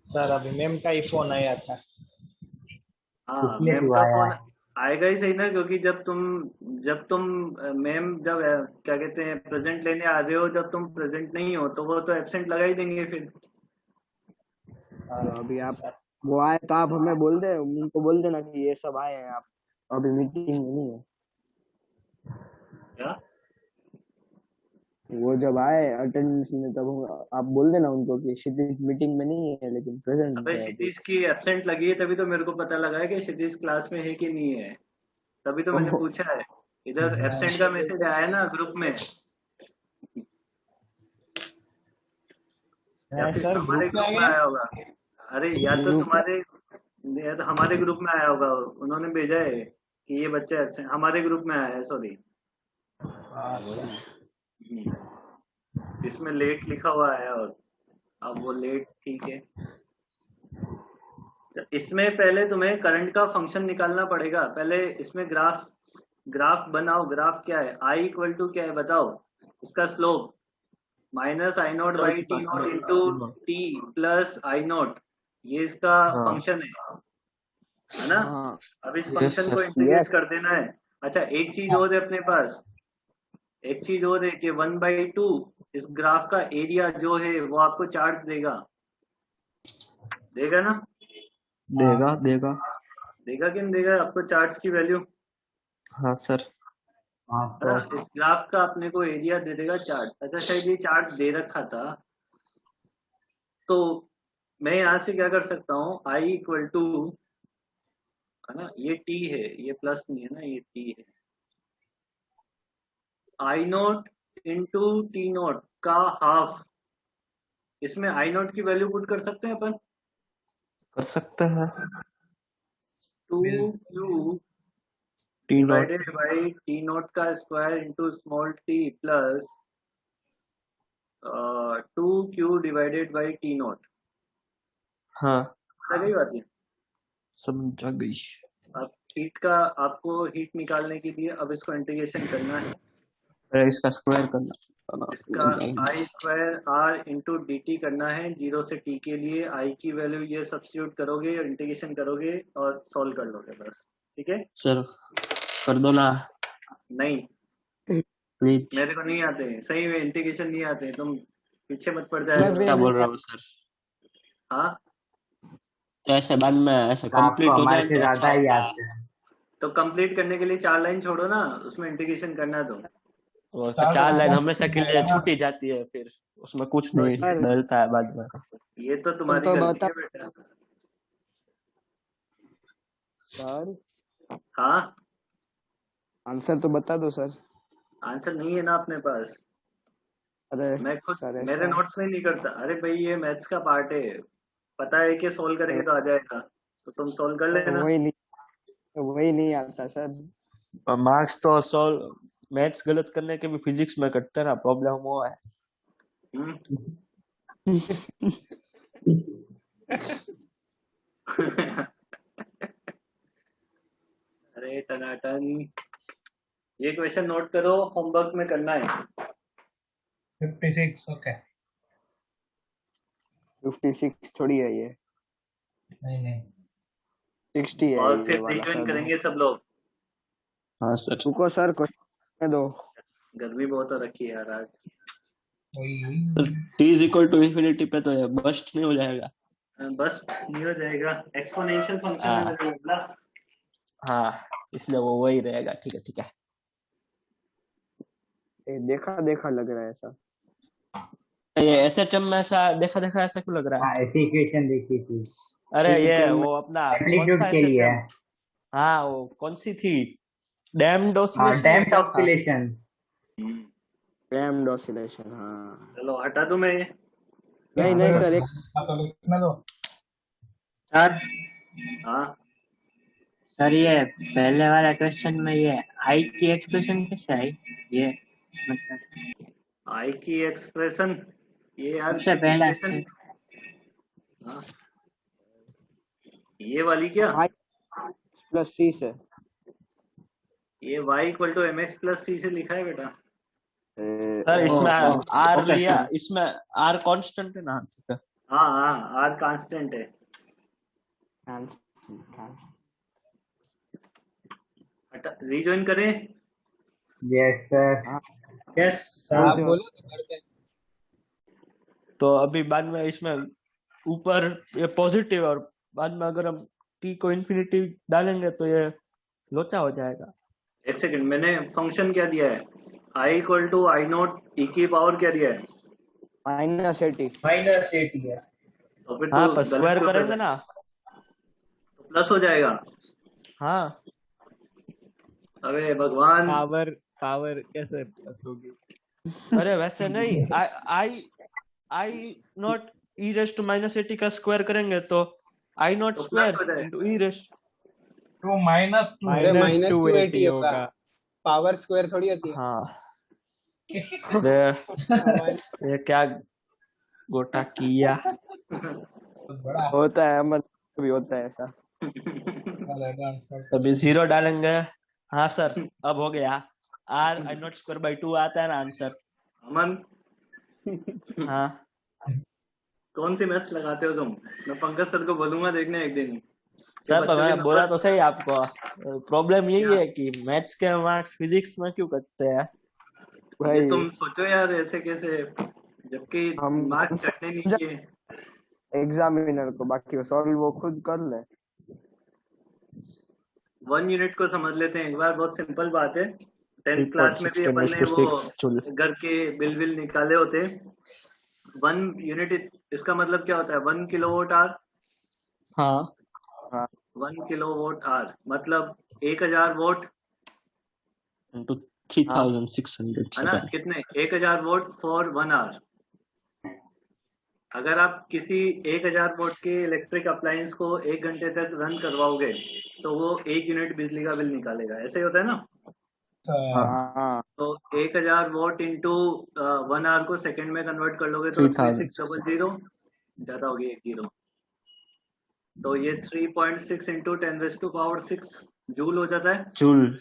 सर अभी मैम का ही फोन आया था। हाँ इसलिए मैम क्यों का आया फोन है? आएगा ही सही ना, क्योंकि जब तुम मैम जब क्या कहते हैं प्रेजेंट लेने आ रहे हो, जब तुम प्रेजेंट नहीं हो तो वो तो एब्सेंट लगा ही देंगे फिर। तो अभी आप वो आए तो आप हमें बोल दे, उनको बोल देना कि ये सब आए हैं, आप अभी मीटिंग में नहीं है। क्या? वो जब आए अटेंडेंस में तब आप बोल देना उनको कि क्षितिज मीटिंग में नहीं है लेकिन प्रेजेंट अबे है अभी। क्षितिज की एब्सेंट लगी है, तभी तो मेरे को पता लगा है कि क्षितिज क्लास में है कि नहीं है, तभी तो मैंने ओह, पूछा है। इधर एब्सेंट का मैसेज आया है ना ग्रुप में, या फिर सर हमारे ग्रुप में आ ग्रुप में गया। आया होगा। अरे या तो ग्रुप में तुम्हारे, या तो हमारे ग्रुप में आया होगा, उन्होंने भेजा है कि ये बच्चा एब्सेंट, हमारे ग्रुप में आया है, सॉरी। इसमें लेट लिखा हुआ है, और अब वो लेट ठीक है। तो इसमें पहले तुम्हें करंट का फंक्शन निकालना पड़ेगा, पहले इसमें ग्राफ ग्राफ बनाओ। ग्राफ क्या है, आई इक्वल टू क्या है बताओ, इसका slope minus I note by T note into T plus I note, ये इसका फंक्शन है ना? हाँ अब इस यस फंक्शन को सर। इंटीग्रेट यस कर देना है। अच्छा एक चीज और है अपने पास, एक चीज और है कि 1/2 इस ग्राफ का एरिया जो है वो आपको चार्ट देगा, देगा ना? देगा देगा। देगा कि नहीं देगा आपको चार्ट्स की वैल्यू, हाँ सर। हाँ है ना? सर। इस ग्राफ का अपने को एरिया दे देगा चार्ट। अच्छा शायद ये चार्ट दे रखा था, तो मैं यहाँ से क्या कर सकता हूँ, आई इक्वल टू, है ना, ये टी है, ये प्लस नहीं है ना, ये टी है, I naught into T naught का हाफ, इसमें आई नोट की वैल्यू पुट कर सकते हैं अपन, कर सकते हैं। 2q T naught. Divided by T naught का square into small T plus 2q divided by T naught. हाँ सही बात है। समझ गई। अब हीट का, आपको हीट निकालने के लिए अब इसको इंटीग्रेशन करना है, पहले इसका स्क्वायर करना। इसका I square R into D T करना है, 0 से टी के लिए आई की वैल्यू ये सब्स्टिट्यूट करोगे और इंटीग्रेशन करोगे और सॉल्व कर लोगे बस, ठीक है? सर कर दो ना नहीं प्लीज। मेरे को नहीं आते हैं, सही में इंटीग्रेशन नहीं आते हैं, तुम पीछे मत पड़ जाए। क्या बोल रहा हूँ सर? हाँ तो ऐसे बाद में ऐसे तो आपको कंप्लीट हो हमारे जाए से तो ज्यादा अच्छा ही होता। आते हैं। तो कंप्लीट करने के लिए 4 लाइन छोड़ो ना, उसमें इंटीग्रेशन करना तो। वो 4 लाइन हमेशा के लिए छूटी जाती है, फिर उसमें कुछ नहीं सर डलता है बाद में। ये तो तुम्हारी तो गलती बता है बेटा। सर, हाँ आंसर तो बता दो सर। आंसर नहीं है ना अपने पास, अरे मैं खुद सर मेरे ऐसा नोट्स में नहीं करता। अरे भाई ये मैथ्स का पार्ट है, पता है कि सोल्व करेंगे तो आ जाएगा, तो तुम सोल्व कर लेना। वही नहीं आता सर। मार्क्स तो सॉल्व मैथ्स गलत करने के भी फिजिक्स में कटते हैं ना, प्रॉब्लम वो है। अरे टनाटन, ये क्वेश्चन नोट करो, होमवर्क में करना है। 56 ओके। 56 थोड़ी है ये, नहीं नहीं 60 है और ये फिर वाला रिज्वाइन सर। करेंगे सब लोग। हाँ सर। रुको सर, क्वेश्चन दो। गर्मी बहुत हो रखी है यार आज। वही T is equal to infinity पे तो ये बस्ट नहीं हो जाएगा। बस नहीं हो जाएगा, एक्सपोनेंशियल फंक्शन हाँ। है मेरे बदला। हाँ, इसलिए वो वही रहेगा। ठीक है, ठीक है। देखा देखा लग रहा है ऐसा। ये एसएचएम में ऐसा देखा देखा ऐसा क्यों लग रहा है? हाँ ऐसी इक्वेशन देखी थी, अरे ये SHM में वो अपना कौन एम्पलीट्यूड सा के लिए एसएचएम? है। हाँ, वो कौन सी थी? डैम्ड हाँ ऑसिलेशन या डैम्प्ड क्या था? ऑसिलेशन। रैम्ड ऑसिलेशन, हाँ। चलो हटा दूं मैं ये। नहीं नहीं सर, एक तो लिखने दो। सर हाँ, सर ये पहले वाला क्वेश्चन में ये आई की एक्सप्रेशन कैसे आई? ये मतलब आई की एक्सप्रेशन, ये यार सबसे पहला इक्वेशन, हाँ, ये वाली क्या? y प्लस c से। ये y equal to M X plus C से लिखा है बेटा। सर इसमें आर ओके लिया, सर। इसमें आर कांस्टेंट है ना? ठीक है। हाँ हाँ, आर कांस्टेंट है। हटा, रीजॉइन करें? Yes sir. यस आप सर। बोलो तो करते हैं। तो अभी बाद में इसमें ऊपर ये पॉजिटिव और बाद में अगर हम टी को इन्फिनिटी डालेंगे तो ये लोचा हो जाएगा। एक सेकंड, मैंने फंक्शन क्या दिया है? I equal to I naught ई की पावर क्या दिया है? माइनस 80। माइनस 80 है। तो फिर हाँ, तो पर गलत स्क्वायर क्यों कर करेंगे रहा है? ना। तो प्लस हो जाएगा। हाँ, अबे भगवान, पावर पावर कैसे प्लस होगी? अरे वैसे नहीं, I I I naught E raise to minus 80 का स्क्वायर करेंगे तो आई नॉट तो प्लस हो स्क्वायर जाएगा। इंटू ई रेस तो -2 अरे है। माइनस 280 होगा, पावर स्क्वायर थोड़ी होती है। हाँ। ये क्या गोटा किया? बहुत बड़ा होता है, मतलब भी होता है ऐसा। अभी 0 डालेंगे। हाँ सर, अब हो गया। Are I naught square by 2 आता है ना आंसर। अमन, हाँ कौन सी मैथ्स लगाते हो तुम? मैं पंकज सर को बोलूंगा देखने एक दिन। ये सर, बच्चों के मैं बोला नंबर तो सही आपको। प्रॉब्लम यही है कि मैथ्स के मार्क्स फिजिक्स में क्यों कटते हैं? ये भाई तुम सोचो यार, ऐसे कैसे, जबकि हम मार्क्स कटने नहीं चाहिए। एग्जामिनर को, बाकी वो सॉल्व वो खुद कर ले। 1 यूनिट को समझ लेते हैं एक बार, बहुत सिंपल बात है। 10th क्लास में भी 3.6 अपन ने 10 to वो 6 जूल। घर के बिल निकाले होते। 1 यूनिट, इसका मतलब क्या होता है? 1 किलोवाट आवर। हाँ, 1 किलोवाट आवर मतलब 1000 वोट, इंटू हाँ 3600 है ना? कितने? 1000 वोट फॉर 1 आवर। अगर आप किसी 1000 वोट के इलेक्ट्रिक अप्लायंस को 1 घंटे तक रन करवाओगे तो वो 1 यूनिट बिजली का बिल निकालेगा। ऐसे ही होता है ना? हाँ तो 1000 वोट इंटू 1 आवर को सेकंड में कन्वर्ट कर लोगे तो 3600, ज्यादा हो गई 1 जीरो। तो ये 3.6 इंटू 10⁻⁶ जूल हो जाता है। जूल।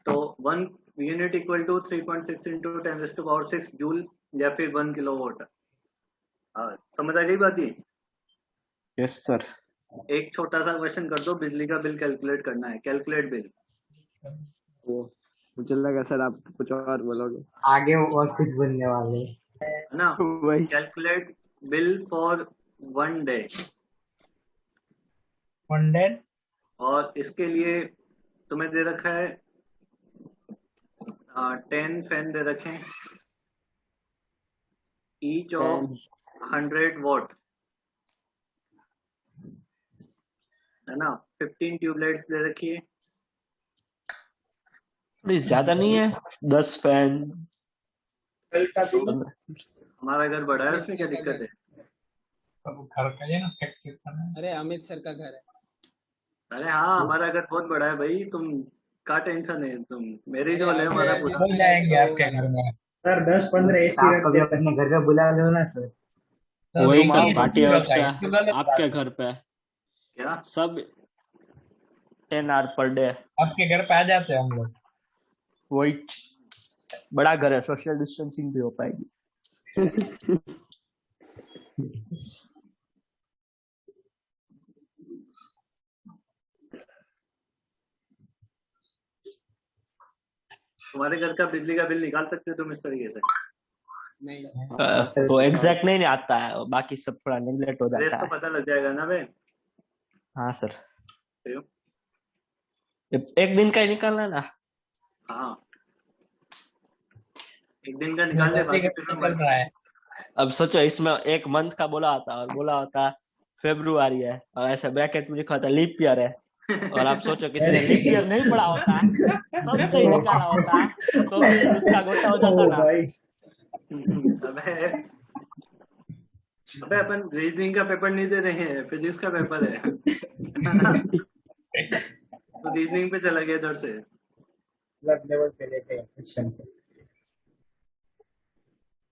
तो 1 unit equal to 3.6 into 10⁻⁶ joule, या फिर 1 किलोवाट। समझ आ गई बात? ये यस सर। एक छोटा सा क्वेश्चन कर दो, बिजली का बिल कैलकुलेट करना है। कैलकुलेट बिल, वो मुझे लगा सर आप कुछ और बोलोगे। आगे और कुछ बनने वाले। है ना? वही calculate bill for 1 day. 1 day. और इसके लिए तुम्हें दे रखा है 10 फैन दे रखे हैं, ईच ऑफ 100 वॉट, है ना? 15 ट्यूबलाइट्स दे रखी है। थोड़ी ज्यादा नहीं है? 10 फैन। हमारा घर बड़ा है, उसमें क्या दिक्कत है? सब घर का ही ना प्रैक्टिस करना। अरे अमित सर का घर है। अरे हाँ, हमारा घर बहुत बड़ा है भाई, तुम का टेंशन है? तुम मेरी जो है हमारा पूरा। मिल जाएंगे आपके घर में। सर 10-15 एसी आप रख कभी देते हैं। अपने घर पे बुला लो ना सर। वही नहीं, सब पार्टी नहीं अब से रहता है, गलत बात आपके है। घर पे क्या? सब 10 आवर पर डे। आपके घर पे आ जाते हैं हम लोग। वही बड़ा घर है, सोशल डिस्टेंसिंग भी हो पाएगी। तुम्हारे घर का बिजली का बिल निकाल सकते हो तुम इस तरीके से? नहीं तो एग्जैक्ट नहीं आता है, बाकी सब थोड़ा नेगलेक्ट हो रेस जाता तो है। पता लग जाएगा ना भाई। हाँ सर, फिर? एक दिन का ही निकालना है ना। हाँ, एक दिन का निकाल ले, बाकी फिर मैं चल रहा है। अब सोचो इसमें एक मंथ का बोला होता और बोला होता फेब्रुआरी है और ऐसे ब्रैकेट में लिखा होता लीप ईयर है, और आप सोचो किसी ने लीप ईयर नहीं पढ़ा होता, सब सही निकाला होता, तो भी उसका गोटा हो जाता ना। अबे अबे अपन रीजनिंग का पेपर नहीं दे रहे हैं, फिजिक्स का पेपर है। तो रीजनिंग पे चला गया इधर से। लेवल पे लेके क्वेश्चन पे।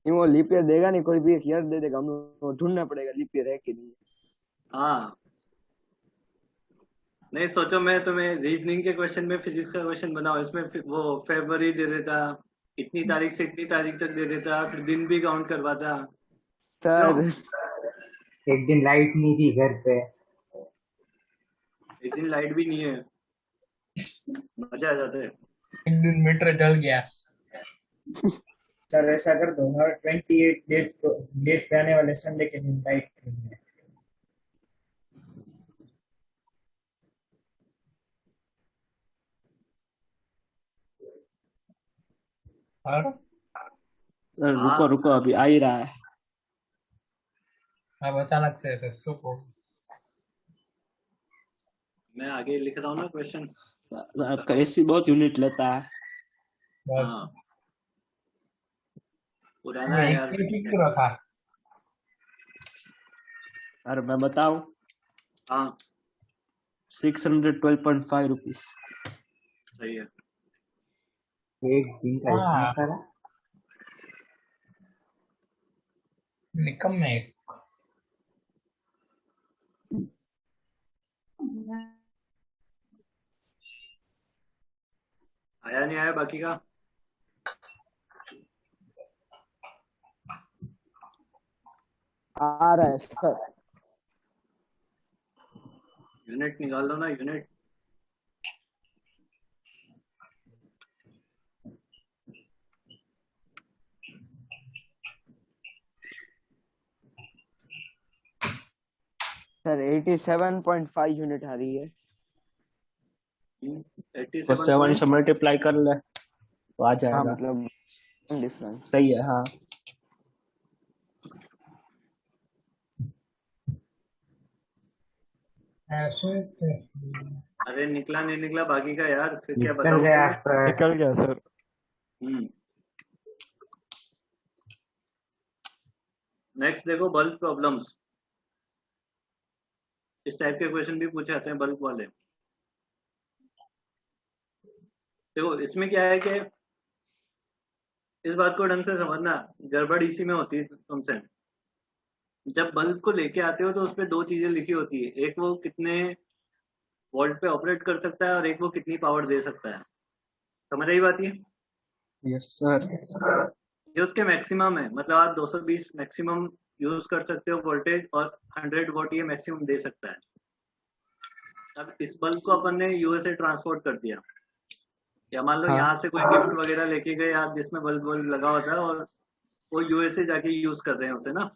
नहीं वो लीप ईयर देगा नहीं, कोई भी एक ईयर दे देगा, हम लोग ढूंढना पड़ेगा लीप ईयर है कि नहीं। हाँ, नहीं सोचो मैं तुम्हें रीजनिंग के क्वेश्चन में फिजिक्स का क्वेश्चन बनाओ, इसमें वो फरवरी दे देता, इतनी तारीख से इतनी तारीख तक दे देता, फिर दिन भी काउंट करवाता। सर एक दिन लाइट नहीं थी घर पे। एक दिन लाइट भी नहीं है, मजा आ जाता है। एक दिन मीटर जल गया। सर ऐसा कर दो ना, 28 डेट पे आने वाले संडे के दिन लाइट नहीं है। और सर रुको रुको, अभी आ ही रहा है। अब अचानक से रुको। मैं आगे लिख रहा हूँ ना क्वेश्चन। आपका एसी बहुत यूनिट लेता है। बस हाँ, पुराना है यार। रखा। सर मैं बताऊं, हाँ 612.5 रुपीज। सही है। एक दिन का इतना सारा। निकम में आया नहीं आया बाकी का? आ रहा है सर। यूनिट निकाल लो ना, यूनिट। सर 87.5 यूनिट आ रही है। 7 से मल्टीप्लाई कर ले तो आ हाँ जाएगा। मतलब डिफरेंस सही है। हाँ अरे निकला नहीं निकला बाकी का यार, फिर क्या निकल बताऊं गया तुम्हें? सर। निकल गया सर। नेक्स्ट देखो, बल्क प्रॉब्लम्स। इस टाइप के क्वेश्चन भी पूछे जाते हैं बल्क वाले। देखो इसमें क्या है कि इस बात को ढंग से समझना, गड़बड़ इसी में होती है तुमसे। जब बल्ब को लेके आते हो तो उसपे दो चीजें लिखी होती है, एक वो कितने वोल्ट पे ऑपरेट कर सकता है और एक वो कितनी पावर दे सकता है। समझ आई बात ये? Yes sir. ये उसके मैक्सिमम है, मतलब आप 220 मैक्सिमम यूज कर सकते हो वोल्टेज, और 100 वोल्ट ये मैक्सिमम दे सकता है। अब इस बल्ब को अपन ने यूएसए ट्रांसपोर्ट कर दिया, या मान लो हाँ। यहाँ से कोई गिफ्ट वगैरह लेके गए आप जिसमें बल्ब बल्ब लगा होता है, और वो यूएसए जाके यूज कर रहे हैं उसे ना।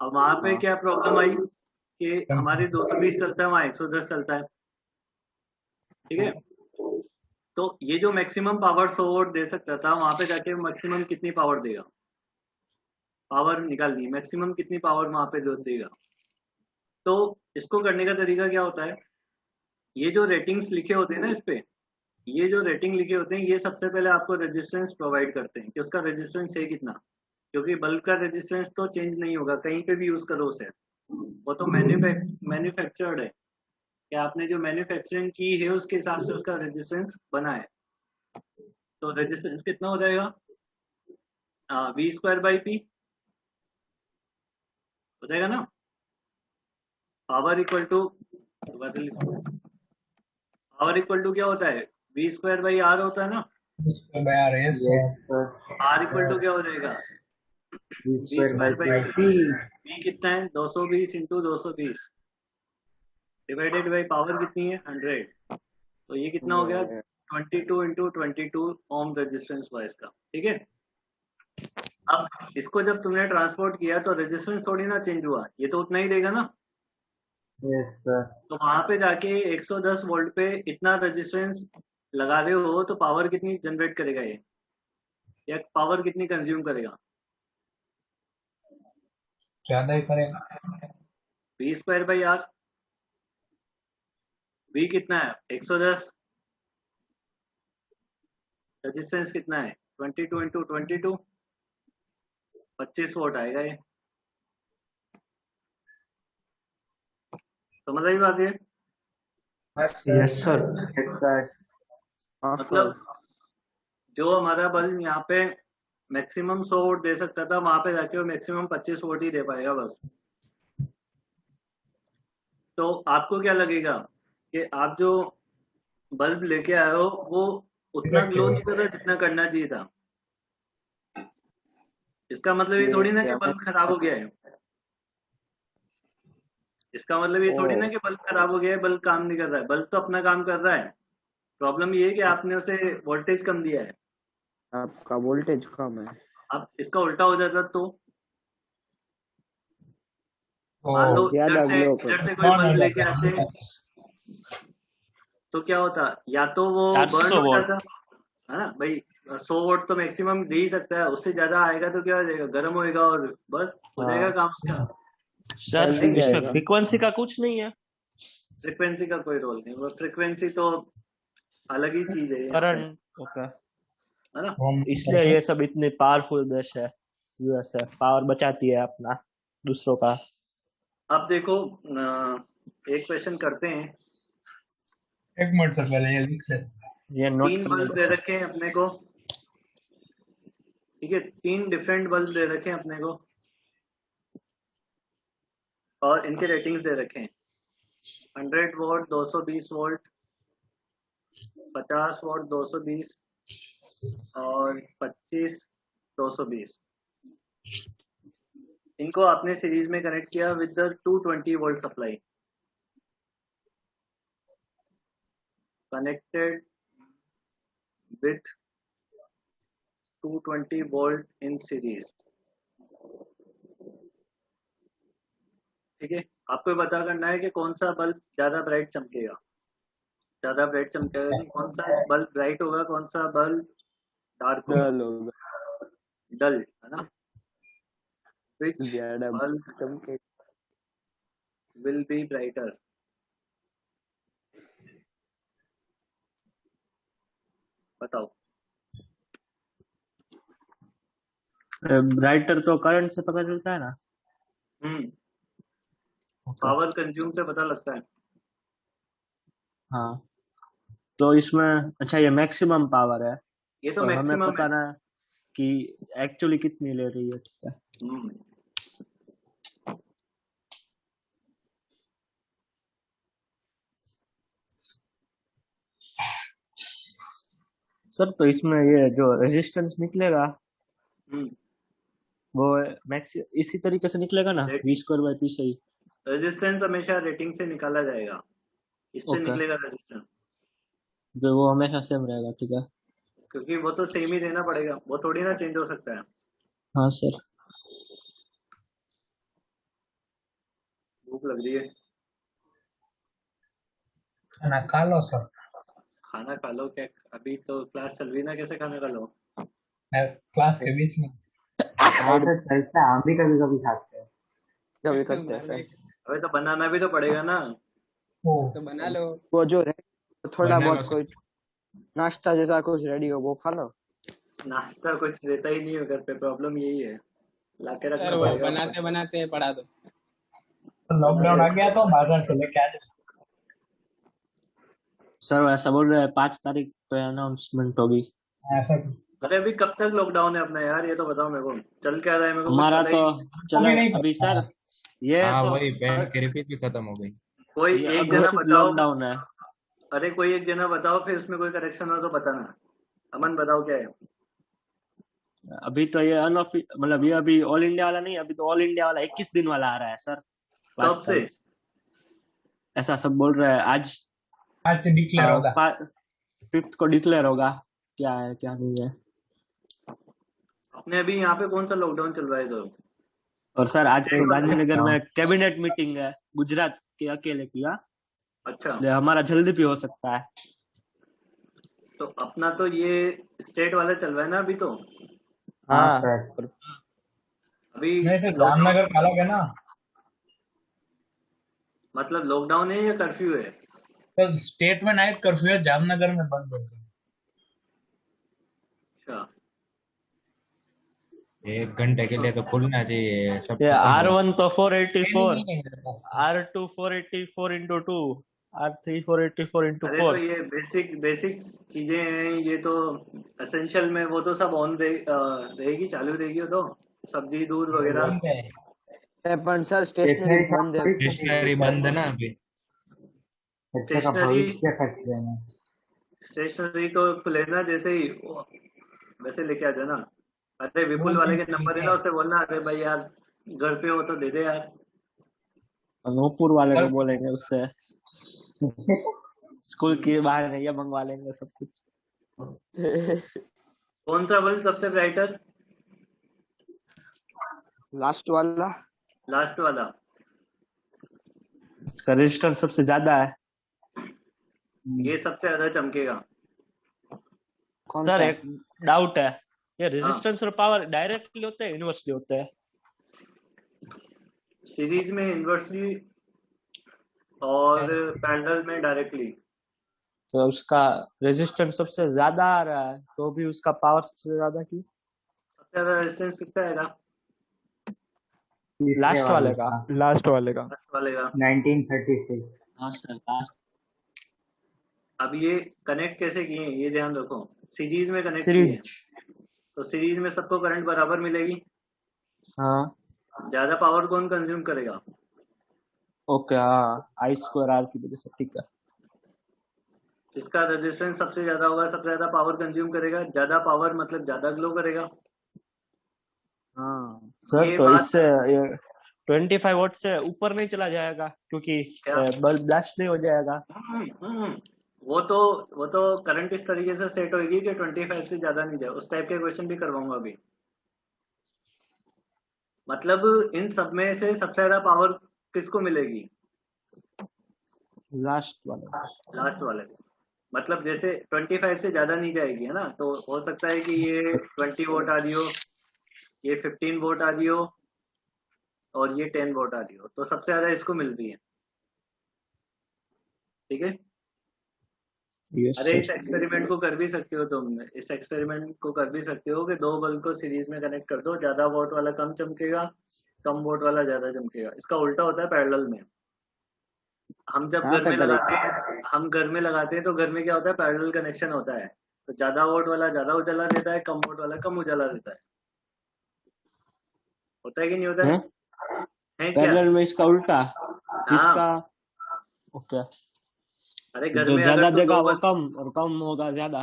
अब वहां पे क्या प्रॉब्लम आई कि हमारे 220 चलता है, वहाँ 110 चलता है। ठीक है, तो ये जो मैक्सिमम पावर 100 वोल्ट दे सकता था, वहां पे जाके मैक्सिमम कितनी पावर देगा, पावर निकालनी है, मैक्सिमम कितनी पावर वहां पे जो देगा। तो इसको करने का तरीका क्या होता है, ये जो रेटिंग्स लिखे होते हैं ना इस पे, ये जो रेटिंग लिखे होते हैं, ये सबसे पहले आपको रेजिस्टेंस प्रोवाइड करते हैं कि उसका रेजिस्टेंस है कितना। क्योंकि बल्ब का रेजिस्टेंस तो चेंज नहीं होगा, कहीं पे भी यूज करो उसे, वो तो मैन्युफैक्चर्ड है कि आपने जो मैन्युफैक्चरिंग की है उसके हिसाब से उसका रेजिस्टेंस बना है। तो रेजिस्टेंस कितना हो जाएगा, वी स्क्वायर बाई पी हो जाएगा ना। Power equal to, power equal to क्या होता है, वी स्क्वायर बाई आर होता है ना। आर इक्वल टू क्या हो जाएगा, V square by P. P कितना है, 220 इंटू 220 डिवाइडेड बाई पावर कितनी है, 100। तो ये कितना हो गया, 22 इंटू 22 ओम रेजिस्टेंस हुआ इसका। ठीक है, अब इसको जब तुमने ट्रांसपोर्ट किया तो रेजिस्टेंस थोड़ी ना चेंज हुआ, ये तो उतना ही देगा ना। Yes sir. तो वहां पे जाके 110 वोल्ट पे इतना रेजिस्टेंस लगा रहे हो तो पावर कितनी जनरेट करेगा ये, या पावर कितनी कंज्यूम करेगा? ज्यादा ही करेगा। V square by R. V कितना है? 110। रेजिस्टेंस कितना है? 22 इंटू 22, 25 वोल्ट आएगा ये। समझ आई बात ये? Yes sir. हाँ मतलब सर। जो हमारा बल्ब यहाँ पे मैक्सिमम 100 वोल्ट दे सकता था, वहां पे जाके वो मैक्सिमम 25 वोल्ट ही दे पाएगा बस। तो आपको क्या लगेगा कि आप जो बल्ब लेके आए हो वो उतना ग्लो नहीं कर रहा जितना करना चाहिए था। इसका मतलब ये थोड़ी ना कि बल्ब खराब हो गया है। इसका मतलब ये थोड़ी ना कि बल्ब खराब हो गया है, बल्ब काम नहीं कर रहा है। बल्ब तो अपना काम कर रहा है। प्रॉब्लम ये है कि आपने उसे वोल्टेज कम दिया है। आपका वोल्टेज कम है। अब इसका उल्टा हो जाता तो मान लो ज्यादा ग्लो इधर से कोई बल्ब लेके आते तो क्या होता, या तो वो 400 बर्न हो वोल्ट। जाता है ना भाई। 100 वोल्ट तो मैक्सिमम दे ही सकता है, उससे ज्यादा आएगा तो क्या हो जाएगा, गर्म होएगा और बस हो जाएगा काम उसका। सर जल्दी इसमें जाएगा। फ्रीक्वेंसी का कुछ नहीं है, फ्रिक्वेंसी का कोई रोल नहीं, वो फ्रिक्वेंसी तो अलग ही चीज है करंट। ओके, है ना। इसलिए ये सब इतनी पावरफुल देश है यूएस है, पावर बचाती है अपना दूसरों का। अब देखो एक क्वेश्चन करते हैं। एक मिनट सर, पहले ये लिख ले। ये नोट 3 बल्ब दे रखे हैं अपने को, ठीक है। 3 डिफरेंट बल्ब दे रखे हैं अपने को और इनके रेटिंग्स दे रखे हैं। 100 वोल्ट 220 वोल्ट, 50 वोल्ट 220 और 25 220। इनको आपने सीरीज में कनेक्ट किया with the 220 volt supply. Connected with 220 volt in series, ठीक है। आपको पता करना है कि कौन सा बल्ब ज्यादा ब्राइट चमकेगा। ज्यादा ब्राइट चमकेगा कि कौन सा बल्ब ब्राइट होगा, कौन सा बल्ब डार्क होगा, डल होगा। डल, है ना। विच ज्यादा बल्ब चमके। Will be brighter. बताओ। ब्राइटर तो करंट से पता चलता है ना। पावर कंज्यूम से पता लगता है। हाँ, तो इसमें अच्छा ये मैक्सिमम पावर है, ये तो और हमें मैक्सिमम पता है। ना कि एक्चुअली कितनी ले रही है, ठीक है। सर तो इसमें ये जो रेजिस्टेंस निकलेगा वो मैक्स इसी तरीके से निकलेगा ना, V स्क्वायर बाई पी से ही। रेजिस्टेंस हमेशा रेटिंग से निकाला जाएगा, इससे Okay. निकलेगा रेजिस्टेंस, जो वो हमेशा सेम रहेगा, ठीक है। क्योंकि वो तो सेम ही देना पड़ेगा, वो थोड़ी ना चेंज हो सकता है। हाँ सर। भूख लग रही है, खाना खा लो सर। खाना खा लो। क्या अभी तो क्लास चल रही ना, कैसे खाना खा लो? क्लास के बीच में। हाँ सर, चलता है, हम भी कभी कभी खाते हैं। कभी करते हैं सर। अबे तो बनाना भी तो पड़ेगा ना। तो बना लो। वो जो थोड़ा बना लो बहुत सर। कोई नाश्ता जैसा कुछ रेडी हो वो खा लो। नाश्ता कुछ रहता ही नहीं है घर पे, प्रॉब्लम यही है, लाके रखना सर वो पड़ेगा। बनाते बनाते पढ़ा दो। लॉकडाउन आ गया तो बाजार से लेके आ जाओ। सर ऐसा बोल रहे हैं 5 तारीख पे अनाउंसमेंट होगी। ऐसा अरे अभी कब तक लॉकडाउन है अपना यार, ये तो बताओ मेरे को। चल क्या रहा है, मेरे को कुछ हमारा पता तो ही नहीं। चला नहीं अभी पता। सर, ये हाँ तो वही पेन की रिपीट भी खत्म हो गई। कोई ये एक जना अघोषित बताओ। लॉकडाउन है। अरे कोई एक जना बताओ, फिर उसमें कोई करेक्शन हो तो बताना। अमन बताओ क्या है। अभी तो ये मतलब ये अभी ऑल इंडिया वाला नहीं, अभी तो ऑल इंडिया वाला 21 दिन वाला आ रहा है सर, 5 कब से? तारीख से। ऐसा सब बोल रहे हैं। आज से डिक्लेयर होगा। 5th को डिक्लेयर होगा क्या है क्या नहीं है। अपने अभी यहाँ पे कौन सा लॉकडाउन चल रहा है इधर? और सर आज तो गांधीनगर में कैबिनेट मीटिंग है गुजरात के अकेले की, हाँ, अच्छा, इसलिए हमारा जल्दी भी हो सकता है। तो अपना तो ये स्टेट वाला चल रहा है ना अभी तो। हाँ सर। अभी नहीं सर, लॉकडाउन जामनगर का अलग है ना मतलब लॉकडाउन है या कर्फ्यू है? सर। स्टेट में नाइट कर्फ्यू है, जामनगर में बंद है सर। अच्छा, 1 घंटे के लिए तो खुलना चाहिए, सब ये खत्म हो। R1 तो 484, नहीं है मेरे पास। R2 484 into 2, R3 484 into अरे तो 4। ये बेसिक बेसिक चीजें हैं, ये तो एसेंशियल में वो तो सब ऑन रहेगी, चालू रहेगी वो तो, सब्जी दूध वगैरह। बंद है। पर सर स्टेशनरी बंद है। स्टेशनरी बंद है ना अभी। बच्चे का स्टेशनरी भविष्य खर्च लेना। स्टेशनरी तो खुले ना, जैसे ही वैसे लेके आ जाना। अरे विपुल वाले के नंबर है ना, उससे बोलना अरे भाई यार घर पे हो तो दे दे यार। नूपुर वाले को बोलेंगे उससे स्कूल की बाहर नहीं, ये मंगवा लेंगे सब कुछ। कौन सा बल्ब सबसे ब्राइटर? लास्ट वाला। लास्ट वाला। इसका रेजिस्टेंस सबसे ज्यादा है। ये सबसे ज्यादा चमकेगा। कौन सर सा? एक डाउट है, ये रेजिस्टेंस और पावर डायरेक्टली होते हैं इनवर्सली होते हैं? सीरीज में इन्वर्सली और पैरेलल में डायरेक्टली। तो उसका रेजिस्टेंस सबसे ज्यादा आ रहा है तो भी उसका पावर सबसे ज्यादा क्यों? सबसे ज्यादा रेजिस्टेंस किसका आएगा? लास्ट वाले का। लास्ट वाले का। लास्ट वाले का। 1936। हाँ सर, लास्ट। अब ये कनेक्ट कैसे किए हैं ये ध्यान रखो, सीरीज में कनेक्ट किए हैं, सीरीज। तो सीरीज में सबको करंट बराबर मिलेगी। हाँ ज्यादा पावर कौन कंज्यूम करेगा? ओके, हाँ आई स्क्वायर आर की वजह से, ठीक है। जिसका रेजिस्टेंस सबसे ज्यादा होगा सबसे ज्यादा पावर कंज्यूम करेगा, ज्यादा पावर मतलब ज्यादा ग्लो करेगा। हाँ सर ये तो बात- इससे 25 वोट से ऊपर नहीं चला जाएगा क्योंकि क्या? बल्ब ब्लास्ट नहीं हो जाएगा। वो तो करंट इस तरीके से सेट होगी कि 25 से ज्यादा नहीं जाए, उस टाइप के क्वेश्चन भी करवाऊंगा अभी। मतलब इन सब में से सबसे ज्यादा पावर किसको मिलेगी? लास्ट वाला। लास्ट वाले को। मतलब जैसे 25 से ज्यादा नहीं जाएगी है ना, तो हो सकता है कि ये 20 वोट आ रही हो, ये 15 वोट आ रही हो और ये 10 वोट आ रही हो, तो सबसे ज्यादा इसको मिल रही है। ठीक है। अरे इस एक्सपेरिमेंट को कर भी सकते हो तुम, इस एक्सपेरिमेंट को कर भी सकते हो कि दो बल्ब को सीरीज में कनेक्ट कर दो, ज्यादा वोट वाला कम चमकेगा, कम वोट वाला ज्यादा चमकेगा। इसका उल्टा होता है पैरेलल में। हम जब घर में लगाते हैं, हम घर में लगाते हैं तो घर में क्या होता है, पैरेलल कनेक्शन होता है, तो ज्यादा वोट वाला ज्यादा उजाला देता है, कम वोट वाला कम उजाला देता है। होता है कि नहीं होता है? है क्या? पैरेलल में इसका उल्टा, जिसका ओके। अरे घर जो में ज्यादा अगर तू देगा दो वो बल्ब, कम और कम होगा ज्यादा।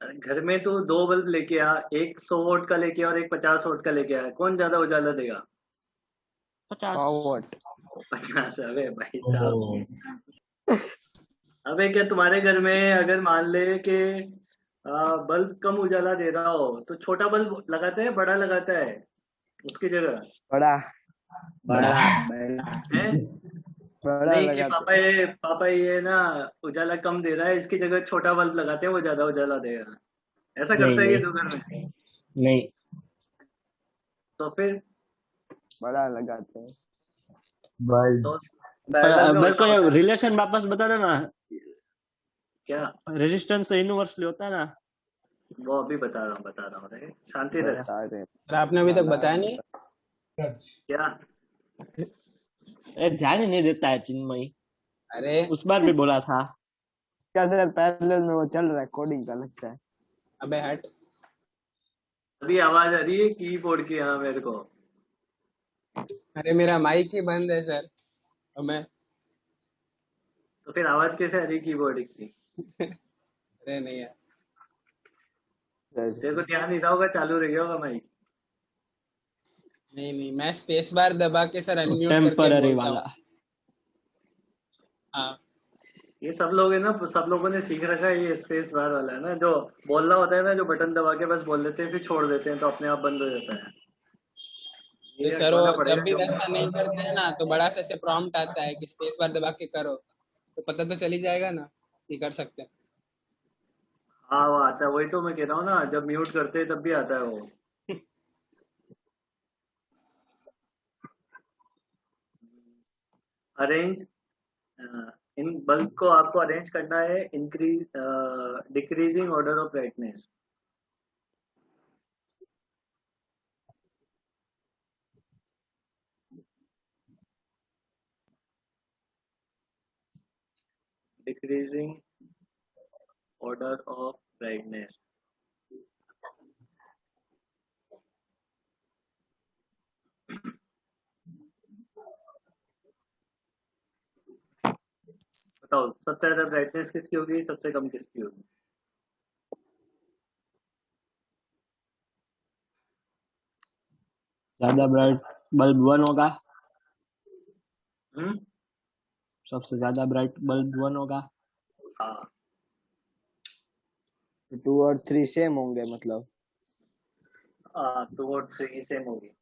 घर में तू दो बल्ब लेके आ, एक 100 वोट का लेके आ और एक 50 वोट का लेके आ, कौन ज्यादा उजाला देगा? 50 वोट। 50। अबे भाई साहब, अबे क्या तुम्हारे घर में अगर मान ले कि बल्ब कम उजाला दे रहा हो तो छोटा बल्ब लगाता है बड़ा लगाता है उसकी जगह? बड़ा बड़ा है? बड़ा नहीं कि लगाते। पापा ये ना उजाला कम दे रहा है, इसकी जगह छोटा बल्ब लगाते हैं वो ज्यादा उजाला देगा, ऐसा करता है ये तो घर में? नहीं, तो फिर बड़ा लगाते हैं। तो मेरे को ये रिलेशन वापस बता देना, क्या रेजिस्टेंस से इनवर्सली होता है ना? वो अभी बता रहा हूँ रे, शांति रहे। अरे आपने अभी तक बताया नहीं। क्या? ध्यान ही नहीं देता है चिन्मयी। अरे उस बार भी बोला था। क्या सर पैरेलल में वो चल रहा है, कोडिंग का लगता है। अबे हट। अभी आवाज आ रही है कीबोर्ड की? हाँ मेरे को। अरे मेरा माइक ही बंद है सर, और मैं तो फिर आवाज कैसे आ रही कीबोर्ड की? अरे नहीं यार, तेरे को ध्यान नहीं था होगा, चालू रह गया होगा माइक। नहीं मैं स्पेस बार दबा के सर अनम्यूट करके टेम्पररी बोलता वाला। हूँ। हाँ ये सब लोग है ना, सब लोगों ने सीख रखा है ये स्पेस बार वाला है ना, जो बोलना होता है ना, जो बटन दबा के बस बोल देते हैं फिर छोड़ देते हैं तो अपने आप बंद हो जाता है। तो ये सर वो रखवाना जब पड़ेगा भी जो वैसा नहीं करते हैं ना तो बड़ा सा ऐसे प्रॉम्प्ट आता है कि स्पेस बार दबा के करो, तो पता तो चल ही जाएगा ना कि कर सकते हैं। हाँ वो आता है, वही तो मैं कह रहा हूँ ना, जब म्यूट करते हैं तब भी आता है वो। अरेंज, इन बल्ब को आपको अरेंज करना है increase decreasing order of brightness. Decreasing order of brightness. बताओ सबसे ज्यादा ब्राइटनेस किसकी होगी, सबसे कम किसकी होगी? ज्यादा ब्राइट बल्ब 1 होगा। हम्म, सबसे ज्यादा ब्राइट बल्ब 1 होगा। हाँ 2 और 3 सेम होंगे मतलब। हाँ, 2 और 3 सेम होगी।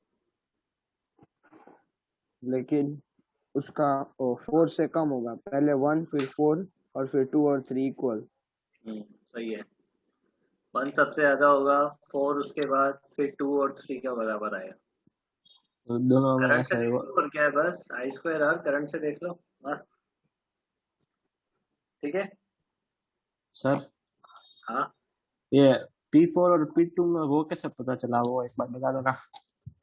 लेकिन उसका 4 से कम होगा, पहले 1 फिर 4 और फिर 2 और 3 इक्वल। सही है। 1 सबसे ज्यादा होगा, 4 उसके बाद, फिर 2 और 3 का बराबर आएगा। तो दोनों में करंट से ऐसा है देख लो और क्या है, बस आई स्क्वायर आर करंट से देख लो बस। ठीक है। सर हाँ ये P4 और P2 में वो कैसे पता चला, वो एक बार बता दो ना।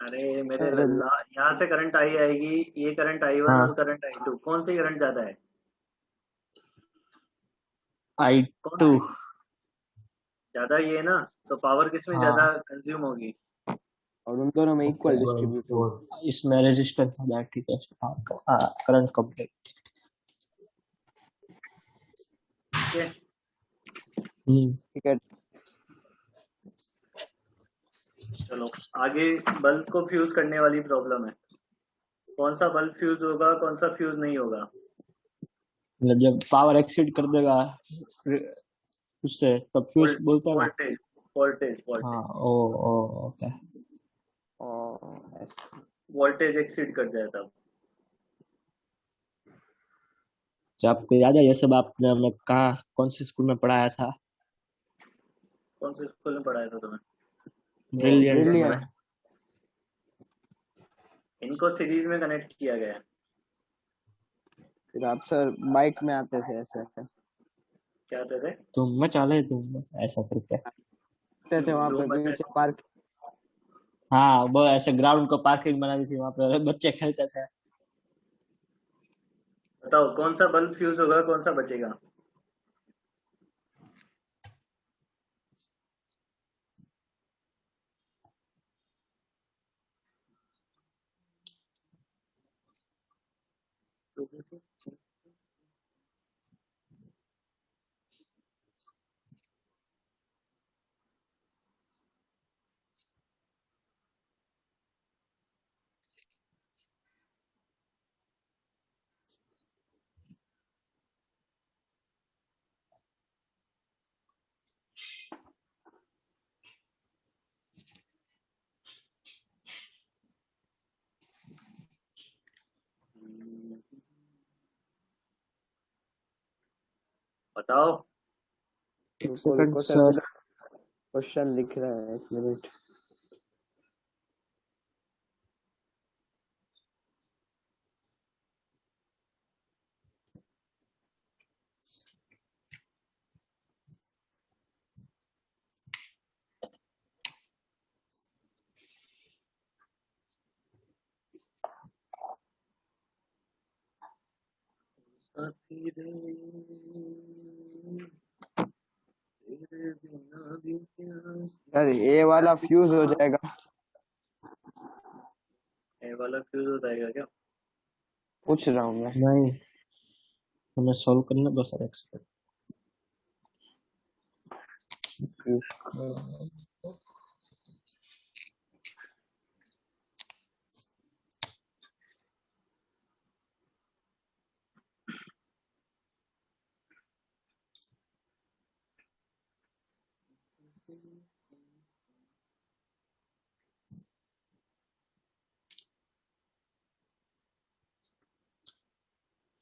अरे मेरे अरे लल्ला, यहाँ से करंट आई आएगी, ये करंट I1 और हाँ करंट I2, कौन सी करंट ज्यादा है? कौन I2। सी ज्यादा, ये है ना, तो पावर किसमें ज्यादा हाँ कंज्यूम होगी? और उन दोनों में इक्वल Equal, डिस्ट्रीब्यूट होगा। equal. इसमें रेजिस्टेंस ज्यादा है, ठीक है। हाँ करंट कंप्लीट। ठीक है। ठीक है। चलो आगे, बल्ब को फ्यूज करने वाली प्रॉब्लम है। कौन सा बल्ब फ्यूज होगा, कौन सा फ्यूज नहीं होगा? मतलब जब पावर एक्सीड कर देगा उससे तब फ्यूज बोलते हैं ना। वोल्टेज वोल्टेज हाँ वोल्टेज ओ ओ ओके। और वोल्टेज एक्सीड कर जाए तब। तो आपको याद है ये सब आपने हमें कहा कौन सी स्कूल में पढ़ाया था? कौन से स्कूल में पढ़ाया था तुम्हें? वो ब्रिलियंट में। ब्रिलियंट। इनको सीरीज में कनेक्ट किया गया है। फिर आप सर बाइक में आते थे ऐसे क्या कहते थे? तुम मचा ले तुम ऐसा करके। आते थे वहां पे धूम मचा। पीछे पार्क। हाँ वो ऐसे ग्राउंड को पार्किंग बना दी थी, वहां पे बच्चे खेलते थे। बताओ कौन सा बल्ब फ्यूज होगा, कौन सा बचेगा? बताओ। एक रुको सेकंड रुको सर, सर। कुछ क्वेश्चन लिख रहे हैं, 1 मिनट। साथी रे, तेरे बिना भी क्या। सर ये वाला फ्यूज हो जाएगा। ये वाला फ्यूज हो जाएगा क्या? पूछ रहा हूँ मैं। नहीं हमें सॉल्व करने दो सर, एक सेकंड।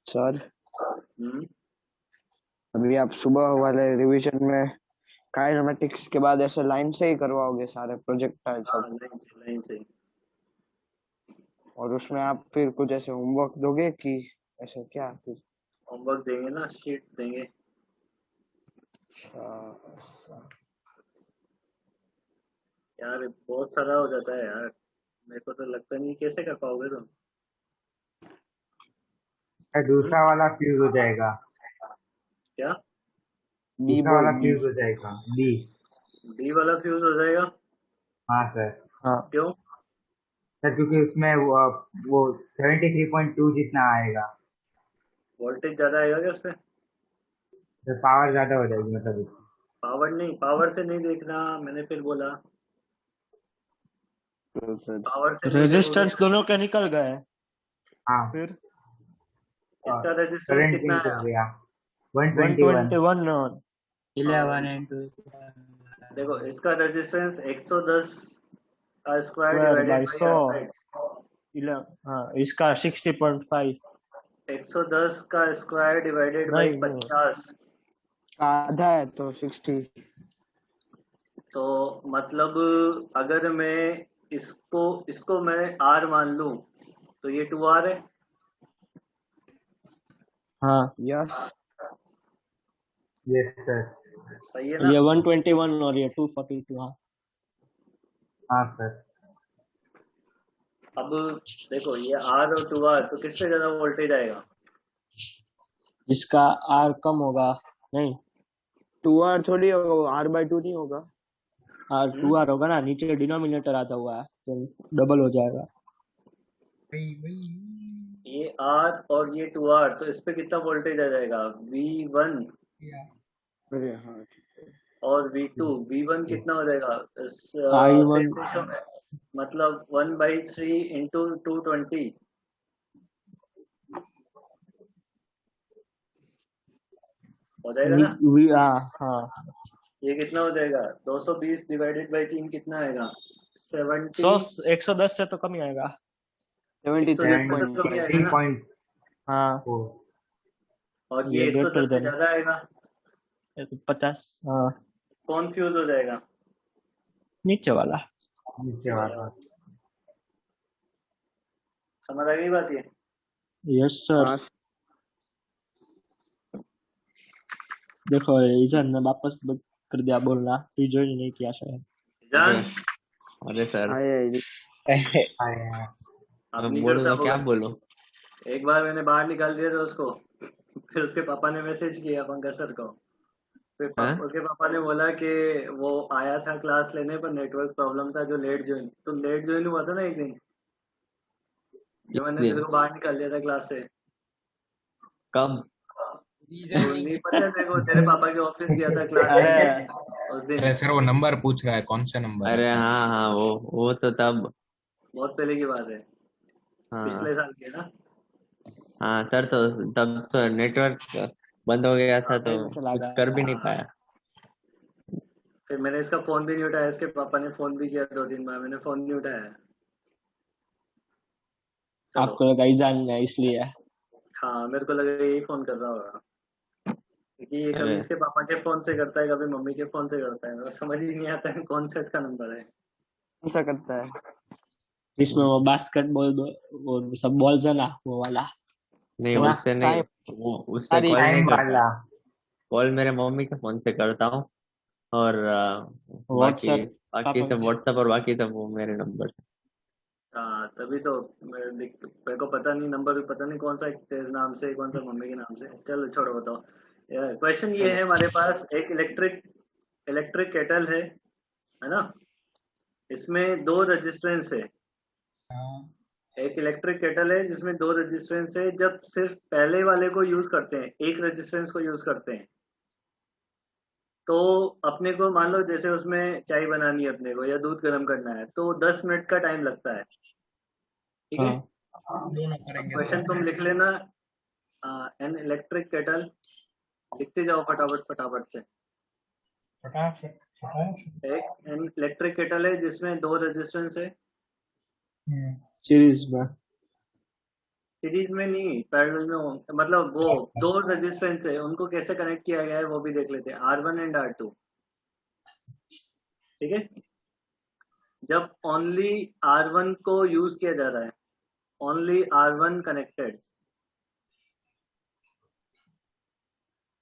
सर हम्म, अभी आप सुबह वाले रिवीजन में काइनेमेटिक्स के बाद ऐसे लाइन से ही करवाओगे सारे प्रोजेक्टाइल हाँ सब, लाइन से। और उसमें आप फिर कुछ ऐसे होमवर्क दोगे कि ऐसे क्या फिर? होमवर्क देंगे ना, शीट देंगे। अच्छा, यार बहुत सारा हो जाता है यार, मेरे को तो लगता नहीं कैसे कर पाओगे तुम। दूसरा वाला फ्यूज हो जाएगा, क्या डी दूसरा बोल वाला डी। फ्यूज हो जाएगा डी। डी वाला फ्यूज हो जाएगा? हाँ सर। हाँ क्यों? सर क्योंकि उसमें वो 73.2 जितना आएगा, वोल्टेज ज्यादा आएगा क्या उसपे? तो पावर ज्यादा हो जाएगी मतलब उसकी। पावर नहीं, पावर से नहीं देखना, मैंने फिर बोला तो सर पावर से नहीं देखोगे। रेजिस्टेंस दोनों के निकल गए, हाँ, फिर इसका रेजिस्टेंस करंट कितना निकल आया? गया 121। 121 11 into देखो इसका रेजिस्टेंस 110 का square square divided by by 100, 100। हाँ इसका 60.5 110 का स्क्वायर डिवाइडेड बाई नहीं 50, आधा है तो 60। तो मतलब अगर मैं इसको इसको मैं आर मान लूं तो ये 2R है। हाँ यस यस सर। सही है ना? ये 121 और ये 242, हाँ हाँ सर। अब देखो ये आर और 2R, तो किस पे ज्यादा वोल्टेज आएगा? इसका आर कम होगा, नहीं 2R थोड़ी होगा, R/2 नहीं होगा। आर 2R होगा ना, नीचे डिनोमिनेटर आता हुआ है तो डबल हो जाएगा। ये आर और ये 2R, तो इस पे कितना वोल्टेज आ जाएगा? V1 अरे हाँ, और V2। V1 कितना हो जाएगा इस I1 सेम रेशो में? मतलब 1/3 इंटू 220 हो जाएगा ना? हाँ ये कितना हो जाएगा? 220 डिवाइडेड बाई 3 कितना आएगा? 100 70। 110 से तो कम ही आएगा। 110 से तो कम ही आएगा ना? 73.4। हाँ और ये ये ग्रेटर 110 से देन ज्यादा आएगा, 50, हाँ कौन फ्यूज हो जाएगा? नीचे वाला। नीचे वाला। समझ आ गई बात ये? Yes sir. हाँ देखो ईजान ने वापस बंद कर दिया बोलना, तू ज्वाइन नहीं किया शायद। जान अरे सर आया। अब नहीं बोलो करता तो क्या होगा। बोलो? एक बार मैंने बाहर निकाल दिया था उसको, फिर उसके पापा ने मैसेज किया पंकज सर को। फिर हाँ? उसके पापा ने बोला कि वो आया था क्लास लेने पर नेटवर्क प्रॉब्लम था, जो लेट ज्वाइन, तो लेट ज्वाइन हुआ था ना एक दिन, जो मैंने दिन? तेरे को बाहर निकाल दिया था क्लास से। कब? तो नहीं पता है तेरे को? तेरे पापा के ऑफिस गया था क्लास अरे लेने उस दिन। अरे सर वो नंबर पूछ रहा है, कौन सा नंबर है अरे सर? हाँ हाँ, वो तो तब। बहुत पहले की बात है, हाँ पिछले साल की है ना? हाँ सर, तो तब तो नेटवर्क बंद हो गया था, तो सही में चला कुछ गया। कर भी नहीं पाया। फिर मैंने इसका फोन भी नहीं उठाया, इसके पापा ने फोन भी किया 2 दिन बाद, मैंने फोन नहीं उठाया। चलो, आपको लगा ईजान ने इसलिए। हाँ मेरे को लगा यही फोन कर रहा होगा, क्योंकि ये कभी अरे इसके पापा के फोन से करता है, कभी मम्मी के फोन से करता है, मेरे को समझ ही नहीं आता है कौन सा इसका नंबर है। कौन सा करता है? इसमें वो बास्केटबॉल वो सब बॉल्स है ना, वो वाला। नहीं, वाह, उससे नहीं, वो उससे अरे कॉल नहीं टाइम करता। वाला। कॉल मेरे मम्मी के फोन से करता हूँ, और बाकी व्हाट्सएप बाकी सब व्हाट्सएप, और बाकी सब वो मेरे नंबर से। हाँ तभी तो मेरे को पता नहीं, नंबर भी पता नहीं कौन सा तेरे नाम से कौन सा मम्मी के नाम से। चलो छोड़ो, बताओ। क्वेश्चन ये है हमारे पास, एक इलेक्ट्रिक केटल है ना? इसमें 2 रजिस्टेंस है। एक इलेक्ट्रिक केटल है जिसमें 2 रजिस्टेंस है। जब सिर्फ पहले वाले को यूज करते हैं, एक रजिस्टेंस को यूज करते हैं, तो अपने को मान लो जैसे उसमें चाय बनानी है अपने को, या दूध गर्म करना है, तो 10 मिनट का टाइम लगता है। ठीक है? दोनों करेंगे क्वेश्चन तुम लिख लेना, एन इलेक्ट्रिक केटल, लिखते जाओ फटाफट फटाफट से। फटाफट एक इलेक्ट्रिक केटल है जिसमें 2 रेजिस्टेंस है, सीरीज में। सीरीज में नहीं, पैरेलल में मतलब वो 2 रेजिस्टेंस है, उनको कैसे कनेक्ट किया गया है वो भी देख लेते हैं, R1 एंड R2। ठीक है, जब ओनली R1 को यूज किया जा रहा है, ओनली R1 कनेक्टेड,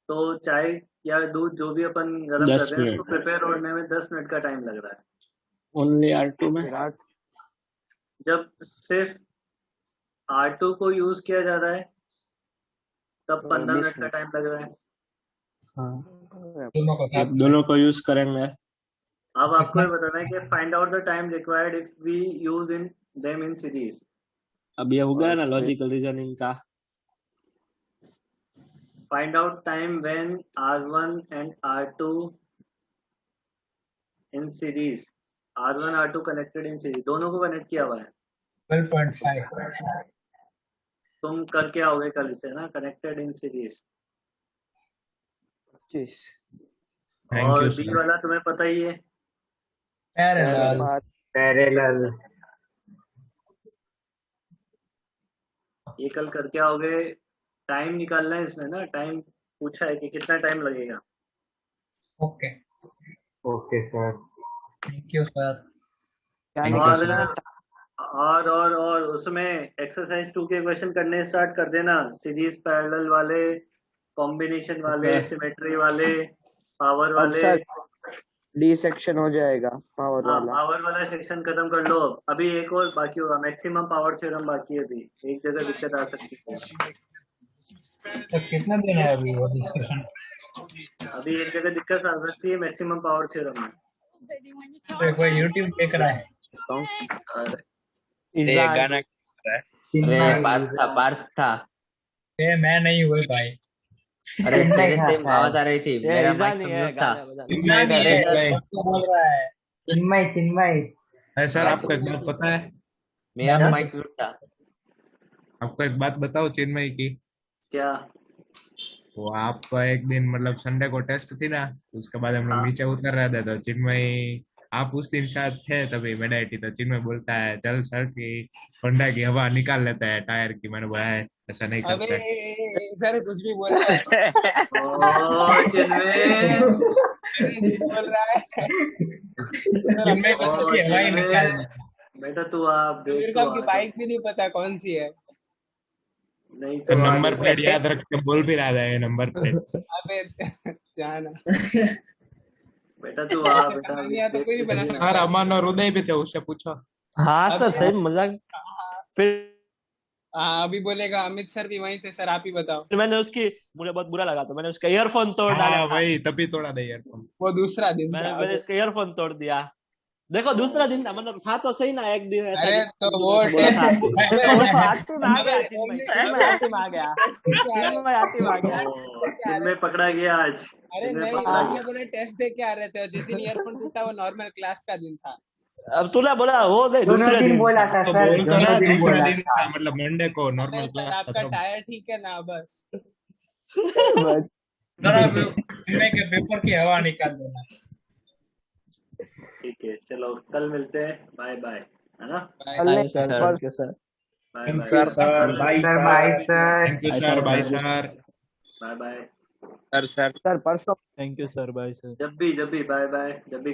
तो चाय या दूध जो भी अपन गरम कर 10 रहे हैं मिनट। उसको प्रिपेयर होने में 10 मिनट का टाइम लग रहा है। ओनली R2 में। जब सिर्फ R2 को यूज किया जा रहा है तब 15 मिनट का टाइम लग रहा है। आप दोनों को यूज करेंगे। अब आपको ये बताना है कि find out the time required if we use in them in series. अब ये होगा ना लॉजिकल रीजनिंग का। Find out time when R1 and R2 in series, R1 R2 connected in series, दोनों को कनेक्ट किया हुआ है। 12.5। तुम करके आओगे कल से ना, कनेक्टेड इन सीरीज। और बी वाला तुम्हें पता ही है, पैरेलल। ये कल करके आओगे। टाइम निकालना है इसमें ना, टाइम पूछा है कि कितना टाइम लगेगा। Okay okay sir. Thank you sir. और उसमें एक्सरसाइज 2 के क्वेश्चन करने स्टार्ट कर देना, सीरीज पैरेलल वाले, कॉम्बिनेशन वाले, सिमेट्री वाले, पावर वाले। डी सेक्शन हो जाएगा पावर वाला। पावर वाला सेक्शन खत्म कर लो। अभी एक और बाकी होगा, मैक्सिमम पावर थ्योरम बाकी है, अभी एक जगह दिक्कत आ सकती है। तो कितना दिन है अभी वो डिस्कशन? अभी एक जगह दिक्कत आ सकती है मैक्सिमम पावर थ्योरम में। तो कोई यूट्यूब देख रहा है? गाना पार्थ था। मैं नहीं हुई भाई। अरे तेरे से आवाज आ रही थी, मेरा माइक म्यूट था। बोल रहा है चिन्मय सर, आपको एक बात पता है? मेरा माइक म्यूट था। आपको एक बात बताओ चिन्मय की। क्या? वो आपका एक दिन मतलब संडे को टेस्ट थी ना, उसके बाद हम लोग नीचे उतर रहे थे तो चिन्मय, आप उस दिन शायद थे तभी मेडाइटी, तो चिन्मय बोलता है चल सर की होंडा की हवा निकाल लेता है टायर की। मैंने बोला है ऐसा नहीं करता है। सर कुछ भी बोल रहा है। बोल रहा है चिन्मय को सबकी हवा ही निकाल दी। बेटा तू आप मेरे को आपकी बाइक भी नहीं पता कौन सी है। नहीं तो नंबर प्लेट याद रख के बोल भी रहा है नंबर प्लेट। अबे जाना बेटा तू आ बेटा। तो कोई भी बना सकता सर अमन और उदय भी थे, उससे पूछो। हाँ सर सही मजाक। फिर अभी बोलेगा अमित सर भी वहीं थे, सर आप ही बताओ। मैंने उसकी, मुझे बहुत बुरा लगा तो मैंने उसका ईयरफोन तोड़ डाला। वही तभी तोड़ा था ईयरफोन। वो दूसरा दिन मैंने इसका ईयरफोन तोड़ दिया। देखो दूसरा दिन था, मतलब था तो सही ना, एक दिन ऐसा। अरे तो वो में पकड़ा गया आज। अरे नहीं, बोले टेस्ट दे के आ रहे थे और जिस दिन ईयरफोन टूटा वो नॉर्मल क्लास का दिन था। अब तूने बोला वो दूसरे दिन बोला था तो सर। दूसरा दिन था, मतलब मंडे को नॉर्मल क्लास था। आपका टायर ठीक है ना? बस चिन्मय के पेपर की हवा निकाल देना। ठीक है चलो कल मिलते हैं, बाय बाय, है ना? Bye sir. Bye bye sir bye sir. Thank you sir, bye sir. Bye bye sir परसों। Thank you sir, bye sir. जब भी बाय बाय, जब भी